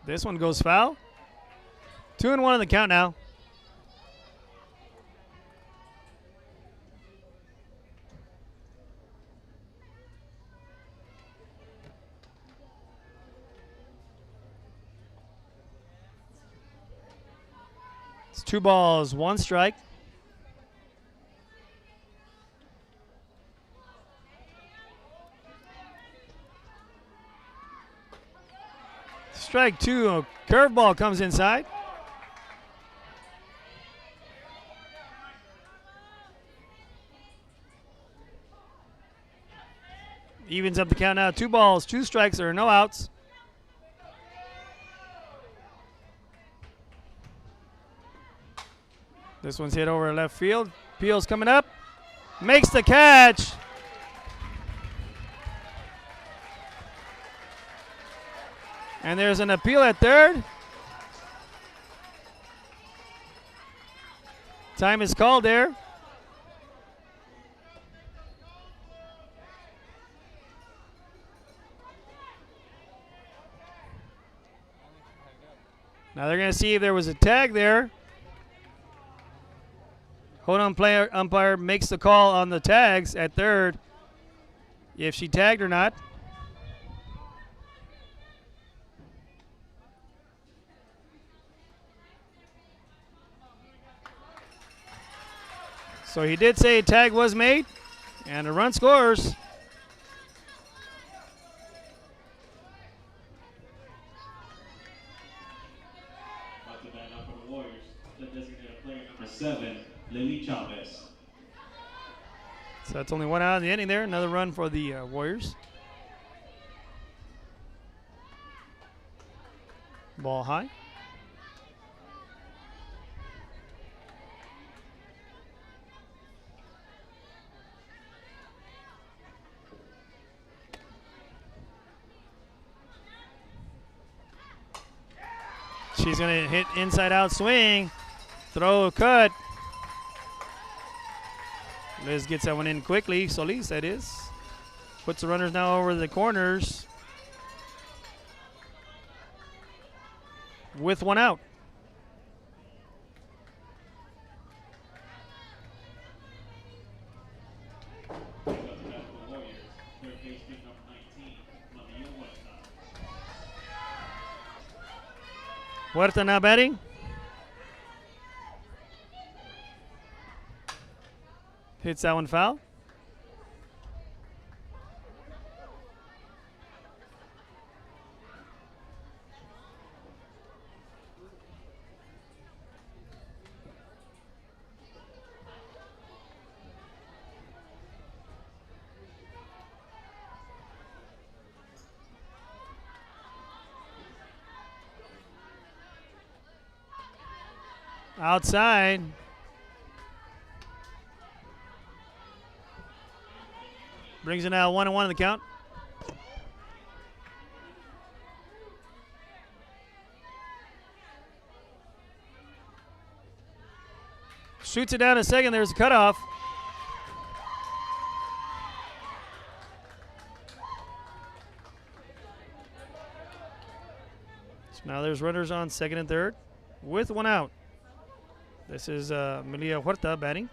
This one goes foul. 2-1 on the count now. It's 2 balls, 1 strike. Strike 2, a curveball comes inside. Evens up the count now. 2 balls, 2 strikes, there are no outs. This one's hit over left field. Peel's coming up. Makes the catch. And there's an appeal at third. Time is called there. Now they're going to see if there was a tag there. Hold on, umpire makes the call on the tags at third, if she tagged or not. So he did say a tag was made, and a run scores. About to bat up for the Warriors, the designated player number 7, Lily Chavez. So that's only 1 out of the inning there. Another run for the Warriors. Ball high. She's going to hit inside out swing. Throw, cut. Liz gets that one in quickly. Solis, that is. Puts the runners now over the corners. With 1 out. Huerta now batting. Hits that one foul. outside. Brings it now 1-1 in the count. Shoots it down a second. There's a cutoff. So now there's runners on second and third with one out. This is Melia Huerta batting.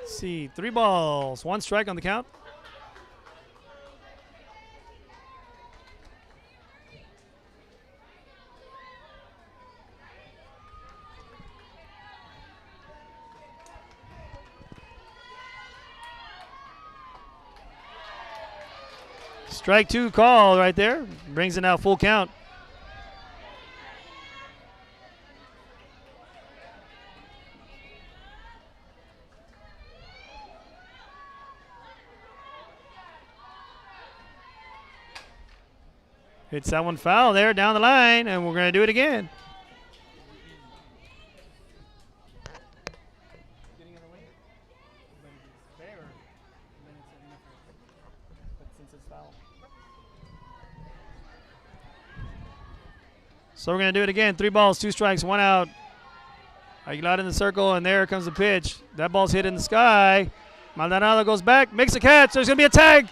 Let's see, 3 balls, 1 strike on the count. Strike 2 call right there. Brings it now full count. Hits that one foul there down the line, and we're going to do it again. So we're going to do it again. 3 balls, 2 strikes, 1 out. Aguilar in the circle, and there comes the pitch. That ball's hit in the sky. Maldonado goes back, makes a catch. There's going to be a tag.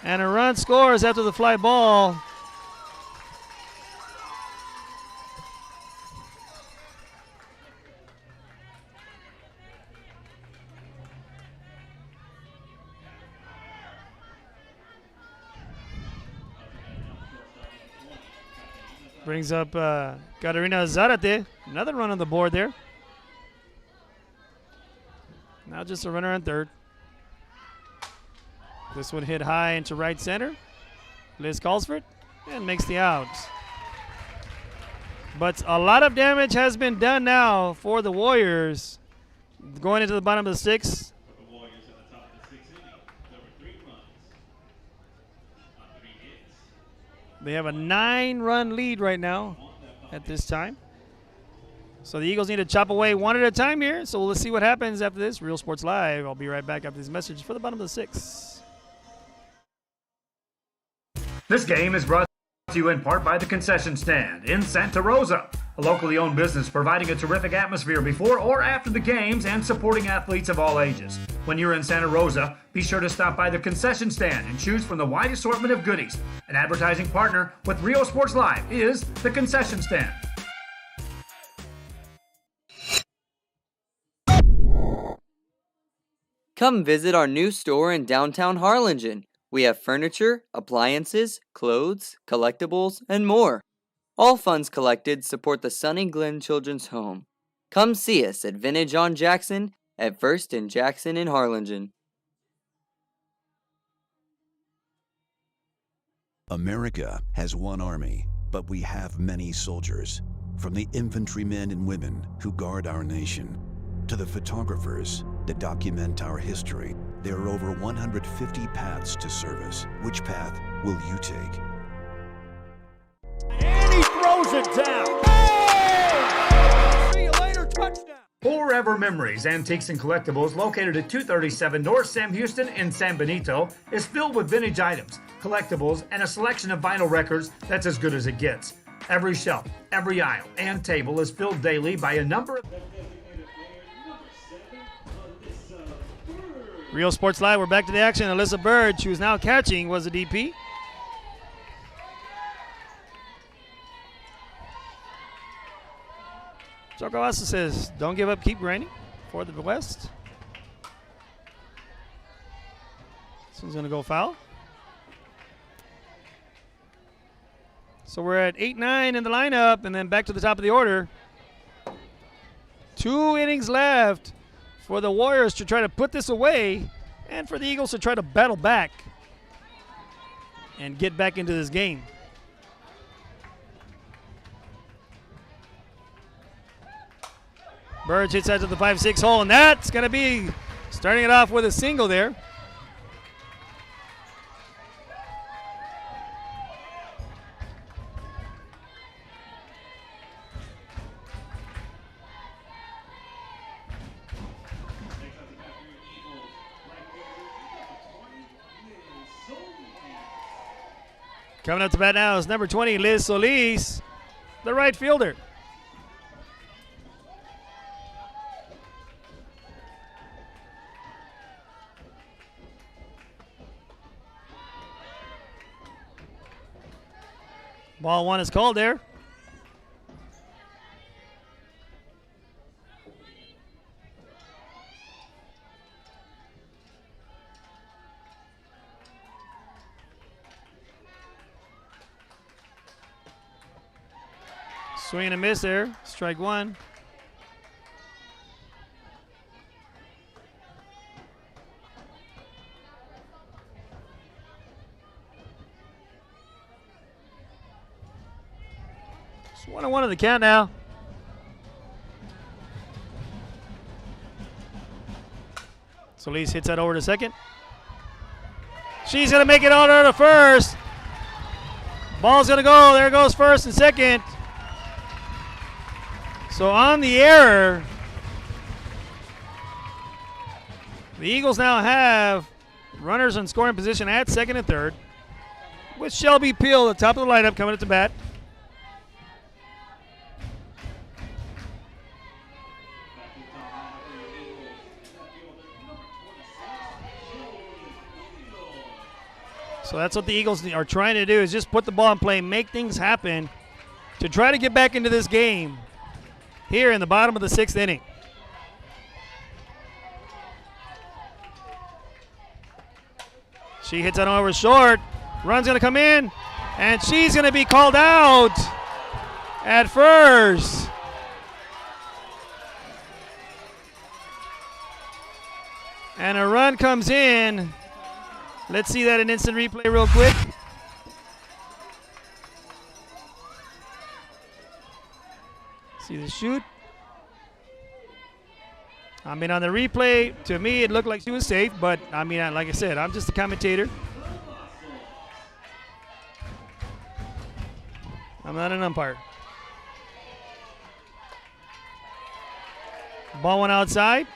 And a run scores after the fly ball. Brings up Catarina Zarate. Another run on the board there. Now just a runner on third. This one hit high into right center. Liz calls for it and makes the out. But a lot of damage has been done now for the Warriors. Going into the bottom of the 6th. The Warriors at the top of the 6th inning. There were 3 runs on 3 hits. They have a 9-run lead right now at this time. So the Eagles need to chop away one at a time here. So let's see what happens after this. Real Sports Live. I'll be right back after this message for the bottom of the 6th. This game is brought to you in part by the Concession Stand in Santa Rosa, a locally owned business providing a terrific atmosphere before or after the games and supporting athletes of all ages. When you're in Santa Rosa, be sure to stop by the Concession Stand and choose from the wide assortment of goodies. An advertising partner with Rio Sports Live is the Concession Stand. Come visit our new store in downtown Harlingen. We have furniture, appliances, clothes, collectibles, and more. All funds collected support the Sunny Glen Children's Home. Come see us at Vintage on Jackson at First and Jackson in Harlingen. America has one army, but we have many soldiers. From the infantrymen and women who guard our nation, to the photographers that document our history, there are over 150 paths to service. Which path will you take? And he throws it down. Oh! See you later, touchdown. Forever Memories Antiques and Collectibles, located at 237 North Sam Houston in San Benito, is filled with vintage items, collectibles, and a selection of vinyl records that's as good as it gets. Every shelf, every aisle, and table is filled daily by a number of... Real Sports Live, we're back to the action. Alyssa Bird, she was now catching, was the DP. Joe Cavazos says, don't give up, keep grinding for the West. This one's going to go foul. So we're at 8-9 in the lineup, and then back to the top of the order. 2 innings left for the Warriors to try to put this away and for the Eagles to try to battle back and get back into this game. Burge hits out to the 5-6 hole, and that's going to be Starting it off with a single there. Coming up to bat now is number 20, Liz Solis, the right fielder. Ball one is called there. Swing and a miss there. Strike one. It's 1-1 in the count now. Solis hits that over to second. She's going to make it all to first. Ball's going to go. There goes first and second. So on the error, the Eagles now have runners in scoring position at second and third, with Shelby Peel at the top of the lineup coming at the bat. So that's what the Eagles are trying to do, is just put the ball in play, make things happen to try to get back into this game here in the bottom of the sixth inning. She hits that over short. Run's going to come in, and she's going to be called out at first. And a run comes in. Let's see that in instant replay real quick. See the shoot. I mean, on the replay, to me, it looked like she was safe, but I mean, like I said, I'm just a commentator. I'm not an umpire. Ball went outside.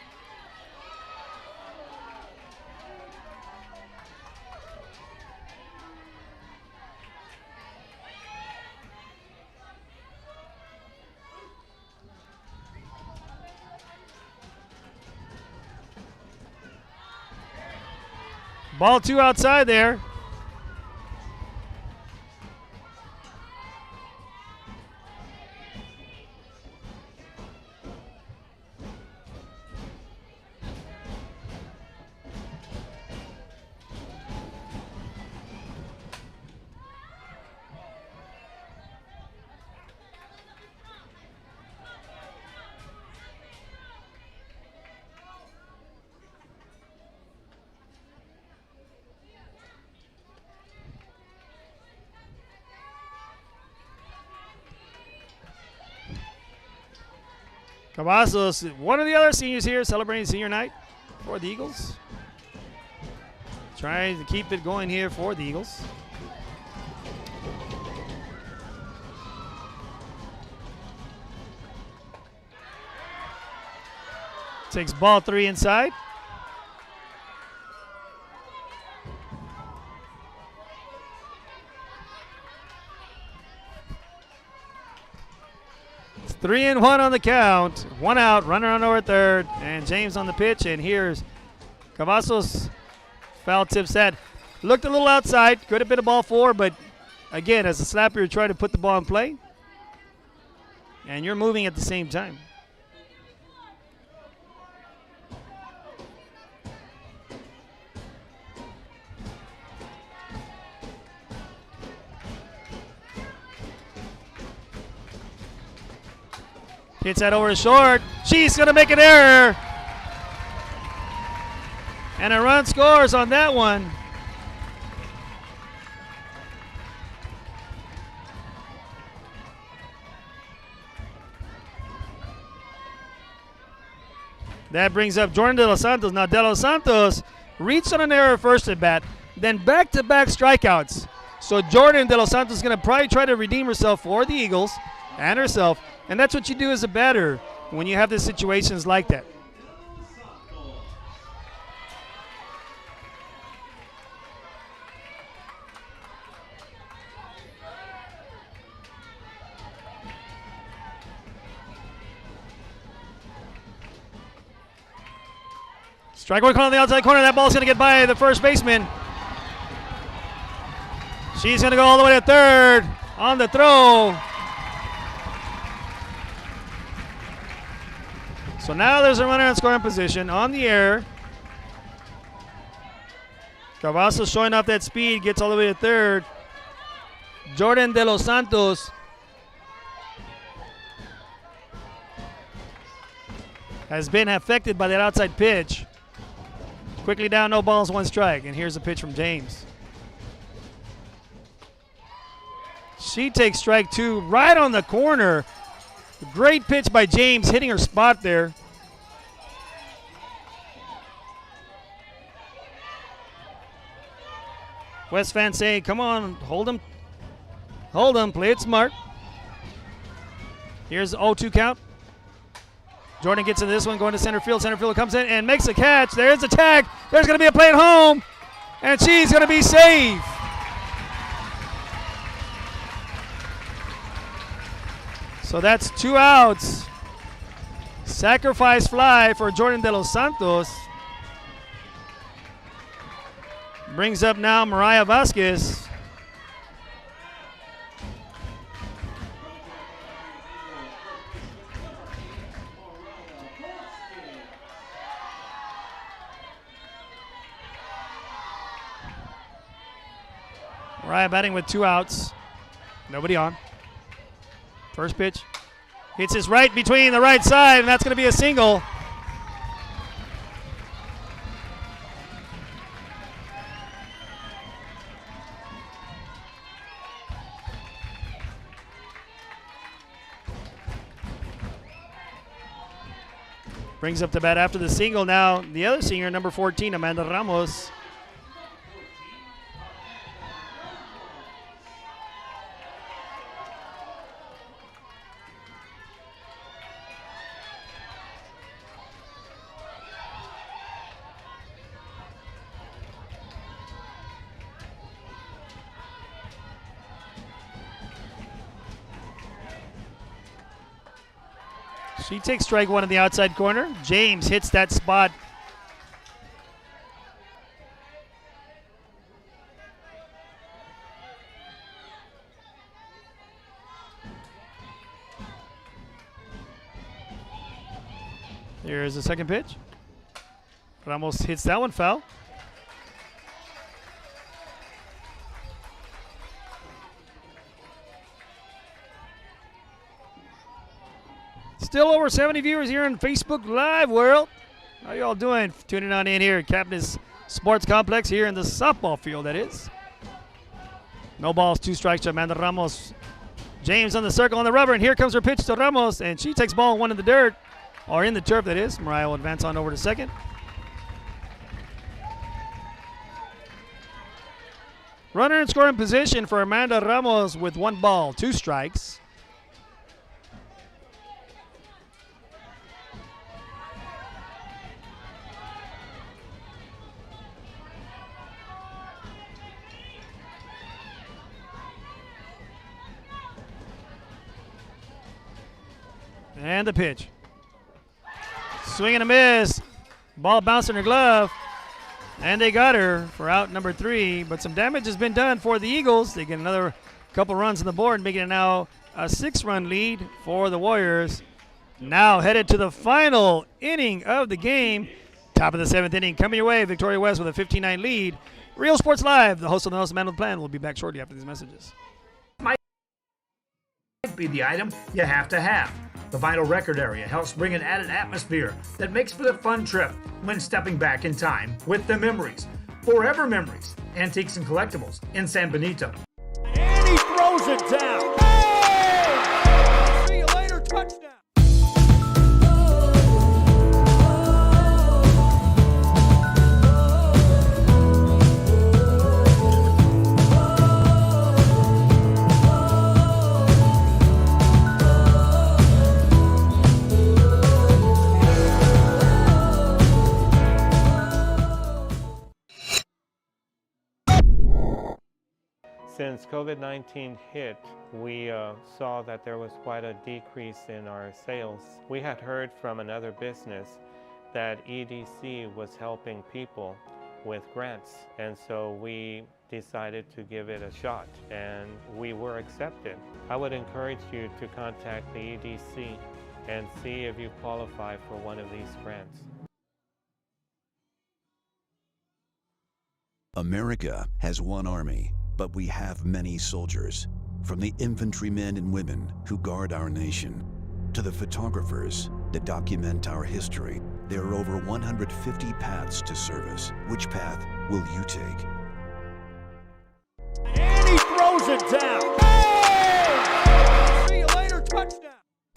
Ball two outside there. Cavazos, one of the other seniors here celebrating senior night for the Eagles. Trying to keep it going here for the Eagles. Takes ball three inside. It's 3-1 on the count. One out, runner on over third, and James on the pitch. And here's Cavazos. Foul tip set. Looked a little outside. Could have been a ball four, but again, as a slapper, you're trying to put the ball in play. And you're moving at the same time. Hits that over short. She's going to make an error. And a run scores on that one. That brings up Jordan De Los Santos. Now, De Los Santos reached on an error first at bat, then back-to-back strikeouts. So Jordan De Los Santos is going to probably try to redeem herself for the Eagles and herself, and that's what you do as a batter when you have these situations like that. Strike one call on the outside corner. That ball's going to get by the first baseman. She's going to go all the way to third on the throw. So now there's a runner in scoring position on the air. Cavazos showing off that speed, gets all the way to third. Jordan De Los Santos has been affected by that outside pitch. Quickly down, no balls, one strike. And here's a pitch from James. She takes strike two right on the corner. Great pitch by James, hitting her spot there. West fans say, come on, hold him. Hold him, play it smart. Here's the 0-2 count. Jordan gets into this one, going to center field. Center fielder comes in and makes a catch. There's the tag. There's going to be a play at home. And she's going to be safe. So that's 2 outs. Sacrifice fly for Jordan De Los Santos. Brings up now Mariah Vasquez. Mariah batting with 2 outs. Nobody on. First pitch. Hits his right between the right side, and that's going to be a single. Brings up the bat after the single now. The other singer, number 14, Amanda Ramos. She takes strike one in the outside corner. James hits that spot. Here's the second pitch. Ramos hits that one foul. Still over 70 viewers here on Facebook Live World. How y'all doing? Tuning on in here at Captain's Sports Complex here in the softball field, that is. No balls, 2 strikes to Amanda Ramos. James on the circle on the rubber, and here comes her pitch to Ramos, and she takes ball 1 in the dirt, or in the turf, that is. Mariah will advance on over to second. Runner in scoring position for Amanda Ramos with 1 ball, 2 strikes. And the pitch. Swing and a miss. Ball bounced in her glove. And they got her for out number 3. But some damage has been done for the Eagles. They get another couple runs on the board, making it now a 6-run lead for the Warriors. Now headed to the final inning of the game. Top of the 7th inning coming your way. Victoria West with a 15-9 lead. Real Sports Live, the host of the House Man with Plan, will be back shortly after these messages. Might be the item you have to have. The vinyl record area helps bring an added atmosphere that makes for the fun trip when stepping back in time with the memories. Forever Memories, Antiques and Collectibles in San Benito. And he throws it down. Hey! See you later, touchdown. COVID-19 hit, we saw that there was quite a decrease in our sales. We had heard from another business that EDC was helping people with grants, and so we decided to give it a shot, and we were accepted. I would encourage you to contact the EDC and see if you qualify for one of these grants. America has one army, but we have many soldiers. From the infantrymen and women who guard our nation, to the photographers that document our history, there are over 150 paths to service. Which path will you take? And he throws it down. Oh! See you later, touchdown.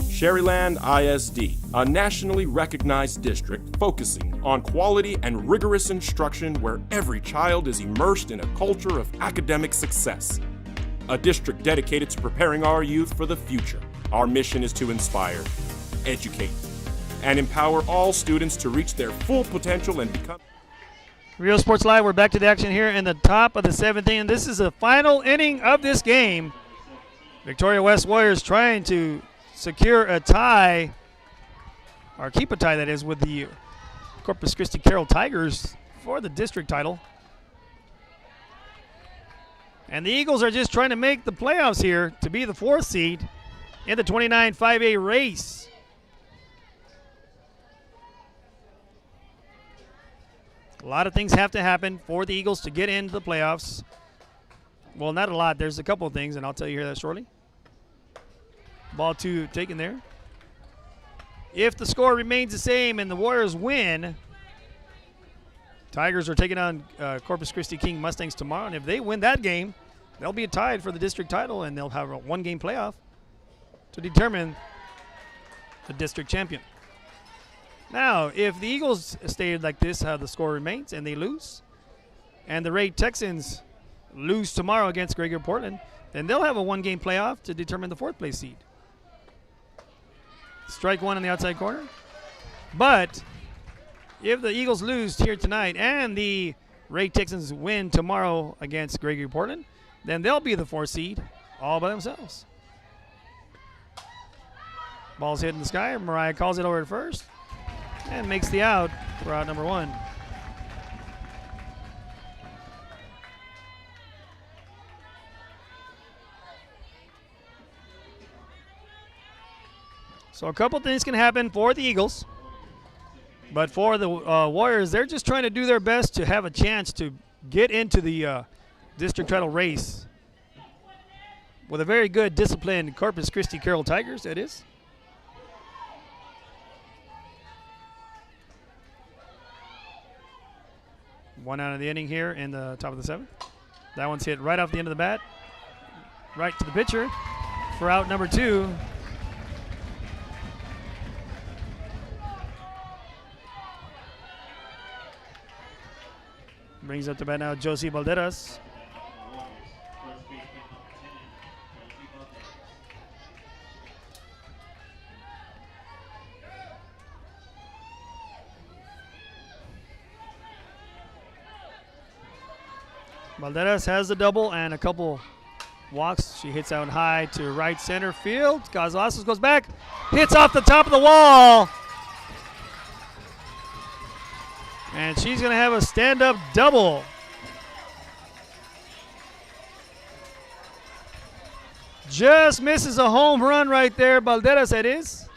Sherryland ISD, a nationally recognized district focusing on quality and rigorous instruction where every child is immersed in a culture of academic success. A district dedicated to preparing our youth for the future. Our mission is to inspire, educate, and empower all students to reach their full potential and become... Real Sports Live, we're back to the action here in the top of the 7th inning. This is the final inning of this game. Victoria West Warriors trying to secure a tie, or keep a tie that is, with the Corpus Christi Carroll Tigers for the district title. And the Eagles are just trying to make the playoffs here to be the 4th seed in the 29-5A race. A lot of things have to happen for the Eagles to get into the playoffs. Well, not a lot. There's a couple of things, and I'll tell you here that shortly. Ball 2 taken there. If the score remains the same and the Warriors win, Tigers are taking on Corpus Christi King Mustangs tomorrow, and if they win that game, they'll be tied for the district title, and they'll have a 1-game playoff to determine the district champion. Now, if the Eagles stay like this, how the score remains, and they lose, and the Raid Texans lose tomorrow against Gregory Portland, then they'll have a 1-game playoff to determine the 4th place seed. Strike 1 on the outside corner. But if the Eagles lose here tonight and the Raid Texans win tomorrow against Gregory Portland, then they'll be the 4th seed all by themselves. Ball's hit in the sky. Mariah calls it over at first and makes the out for out number 1. So a couple things can happen for the Eagles. But for the Warriors, they're just trying to do their best to have a chance to get into the district title race with a very good, disciplined Corpus Christi Carroll Tigers, that is. One out of the inning here in the top of the 7th. That one's hit right off the end of the bat, right to the pitcher for out number 2. Brings up the bat now Josie Valderas. Valderas has the double and a couple walks. She hits out high to right center field. Cazazos goes back, hits off the top of the wall. And she's going to have a stand-up double. Just misses a home run right there. Valderas, that is.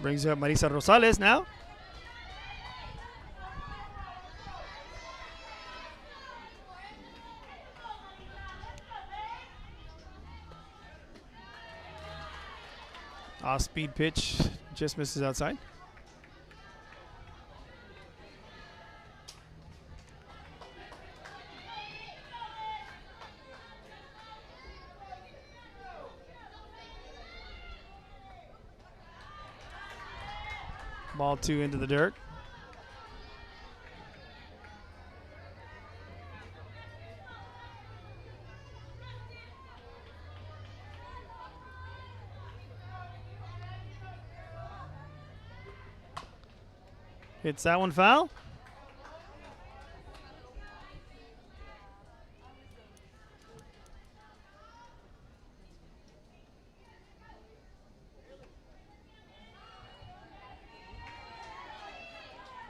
Brings up Marisa Rosales now. Off-speed pitch, just misses outside. Ball 2 into the dirt. Hits that one foul.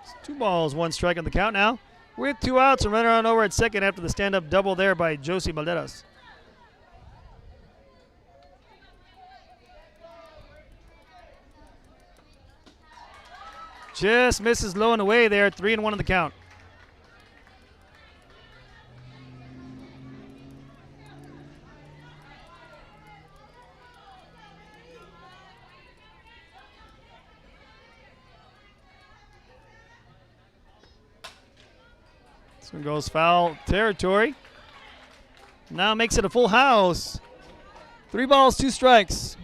It's 2 balls, 1 strike on the count now. With 2 outs and runner on over at second after the stand-up double there by Josie Balderas. Just misses low and away there. 3-1 on the count. This one goes foul territory. Now makes it a full house. 3 balls, 2 strikes.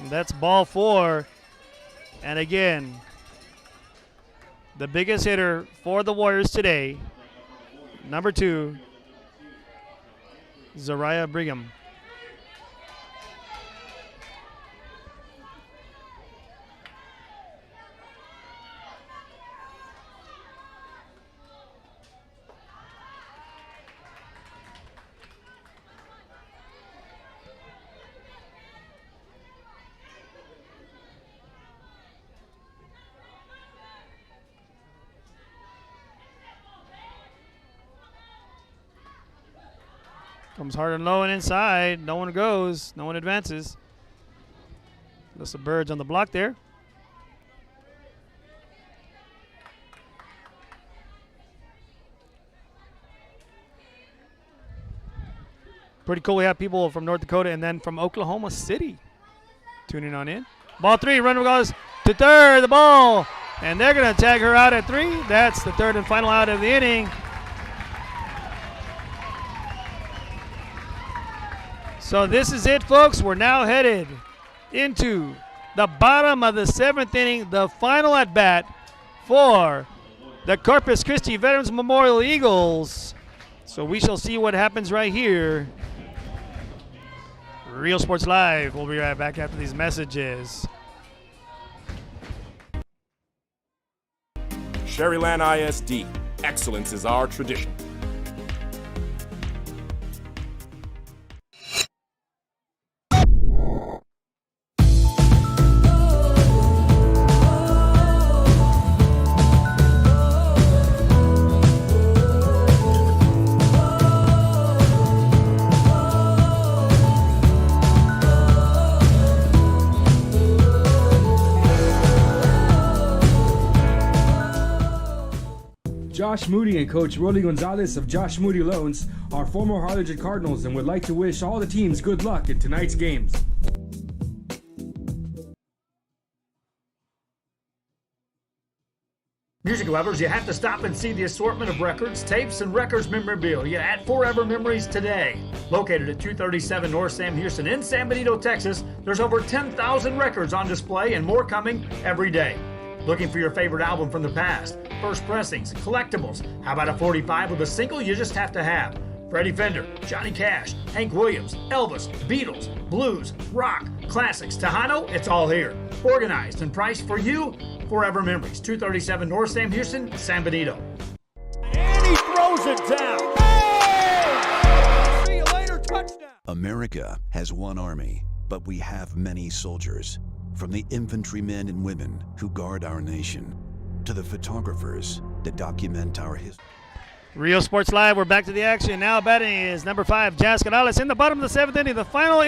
That's ball 4. And again, the biggest hitter for the Warriors today, number 2, Zariah Brigham. Comes hard and low and inside. No one goes. No one advances. There's some birds on the block there. Pretty cool. We have people from North Dakota and then from Oklahoma City tuning on in. Ball 3. Runner goes to third. The ball. And they're going to tag her out at 3. That's the third and final out of the inning. So this is it, folks. We're now headed into the bottom of the 7th inning, the final at bat for the Corpus Christi Veterans Memorial Eagles. So we shall see what happens right here. Real Sports Live. We'll be right back after these messages. Sherryland ISD. Excellence is our tradition. Josh Moody and Coach Rolly Gonzalez of Josh Moody Loans are former Harlingen Cardinals and would like to wish all the teams good luck in tonight's games. Music lovers, you have to stop and see the assortment of records, tapes, and records memorabilia at Forever Memories today. Located at 237 North Sam Houston in San Benito, Texas, there's over 10,000 records on display and more coming every day. Looking for your favorite album from the past, first pressings, collectibles. How about a 45 with a single you just have to have? Freddie Fender, Johnny Cash, Hank Williams, Elvis, Beatles, blues, rock, classics, Tejano, it's all here. Organized and priced for you. Forever Memories, 237 North Sam Houston, San Benito. And he throws it down. Hey! See you later, touchdown. America has one army, but we have many soldiers. From the infantrymen and women who guard our nation, to the photographers that document our history. Real Sports Live, we're back to the action. Now batting is number 5, Jazz Canales in the bottom of the 7th inning, the final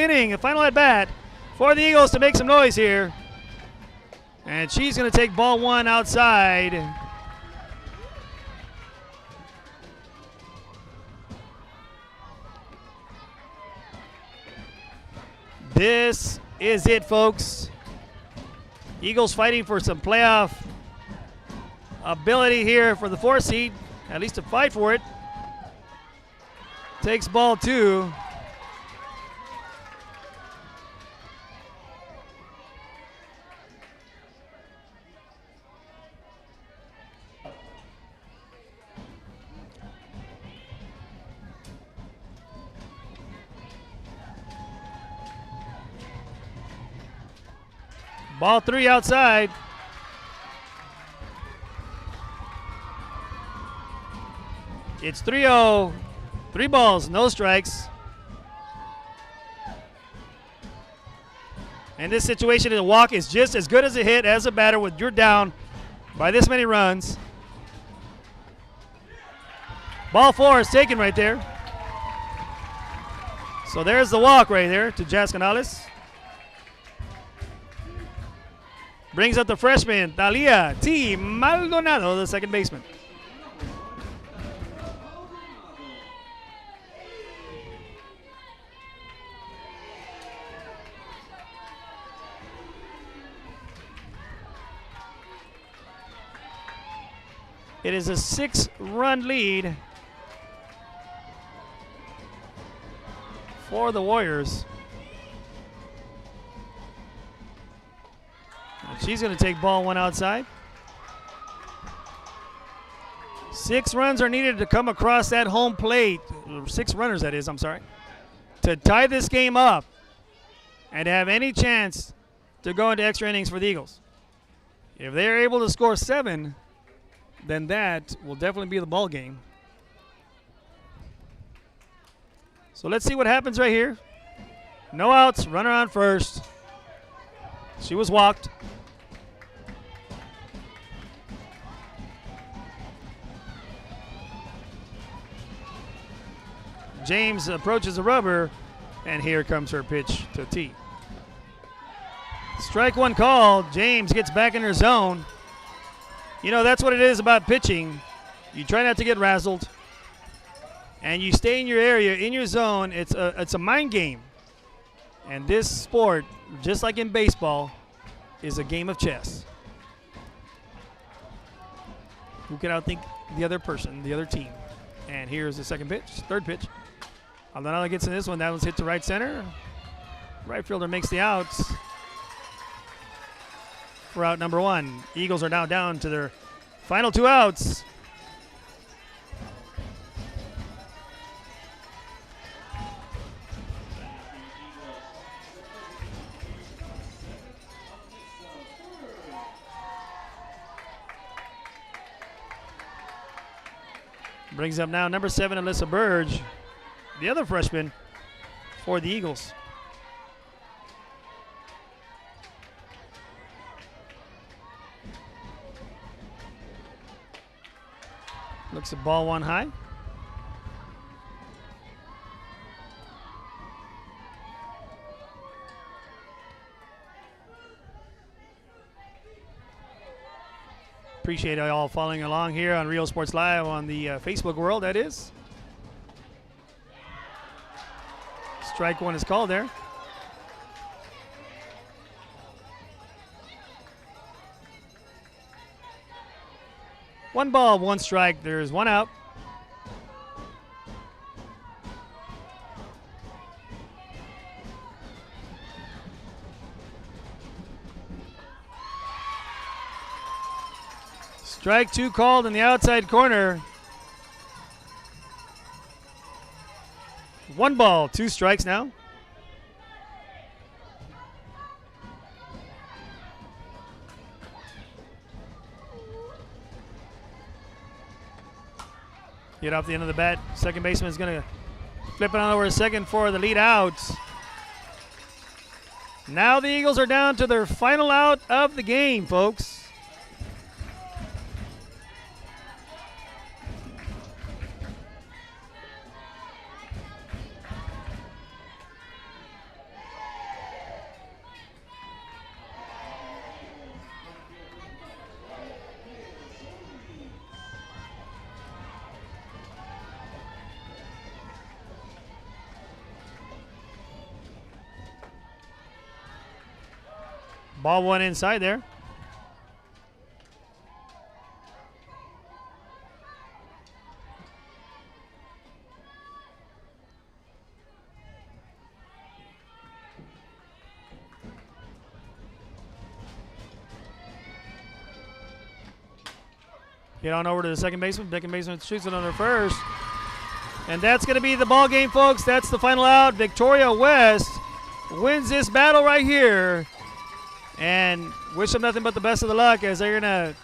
at bat for the Eagles to make some noise here. And she's going to take ball 1 outside. This is it, folks. Eagles fighting for some playoff ability here for the 4 seed, at least to fight for it. Takes ball 2. Ball 3 outside. It's 3-0. 3 balls, no strikes. In this situation, a walk is just as good as a hit as a batter when you're down by this many runs. Ball 4 is taken right there. So there's the walk right there to Jazz Canales. Brings up the freshman, Thalia T. Maldonado, the second baseman. It is a 6-run lead for the Warriors. And she's going to take ball 1 outside. 6 runs are needed to come across that home plate. 6 runners, that is, I'm sorry. To tie this game up and have any chance to go into extra innings for the Eagles. If they're able to score 7, then that will definitely be the ball game. So let's see what happens right here. No outs, runner on first. She was walked. James approaches the rubber, and here comes her pitch to T. Strike 1 called. James gets back in her zone. You know, that's what it is about pitching. You try not to get razzled, and you stay in your area, in your zone. It's a mind game. And this sport, just like in baseball, is a game of chess. Who can outthink the other person, the other team? And here's the second pitch, third pitch. Aldonado gets in this one. That one's hit to right center. Right fielder makes the outs for out number 1. Eagles are now down to their final 2 outs. Brings up now number 7, Alyssa Burge, the other freshman for the Eagles. Looks at ball 1 high. Appreciate y'all following along here on Real Sports Live on the Facebook world, that is. Strike 1 is called there. One ball, 1 strike. There's 1 out. Strike 2 called in the outside corner. 1 ball, 2 strikes now. Get off the end of the bat. Second baseman is going to flip it on over a second for the lead out. Now the Eagles are down to their final out of the game, folks. Ball 1 inside there. Get on over to the second baseman. Second baseman shoots it under first. And that's going to be the ball game, folks. That's the final out. Victoria West wins this battle right here. And wish them nothing but the best of the luck as they're going to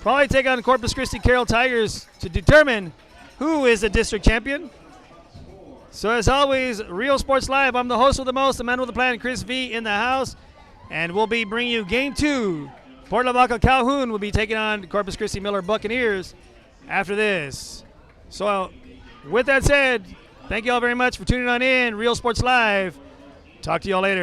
probably take on Corpus Christi Carroll Tigers to determine who is the district champion. So as always, Real Sports Live. I'm the host with the most, the man with the plan, Chris V in the house. And we'll be bringing you Game 2. Port Lavaca Calhoun will be taking on Corpus Christi Miller Buccaneers after this. So with that said, thank you all very much for tuning on in. Real Sports Live. Talk to you all later.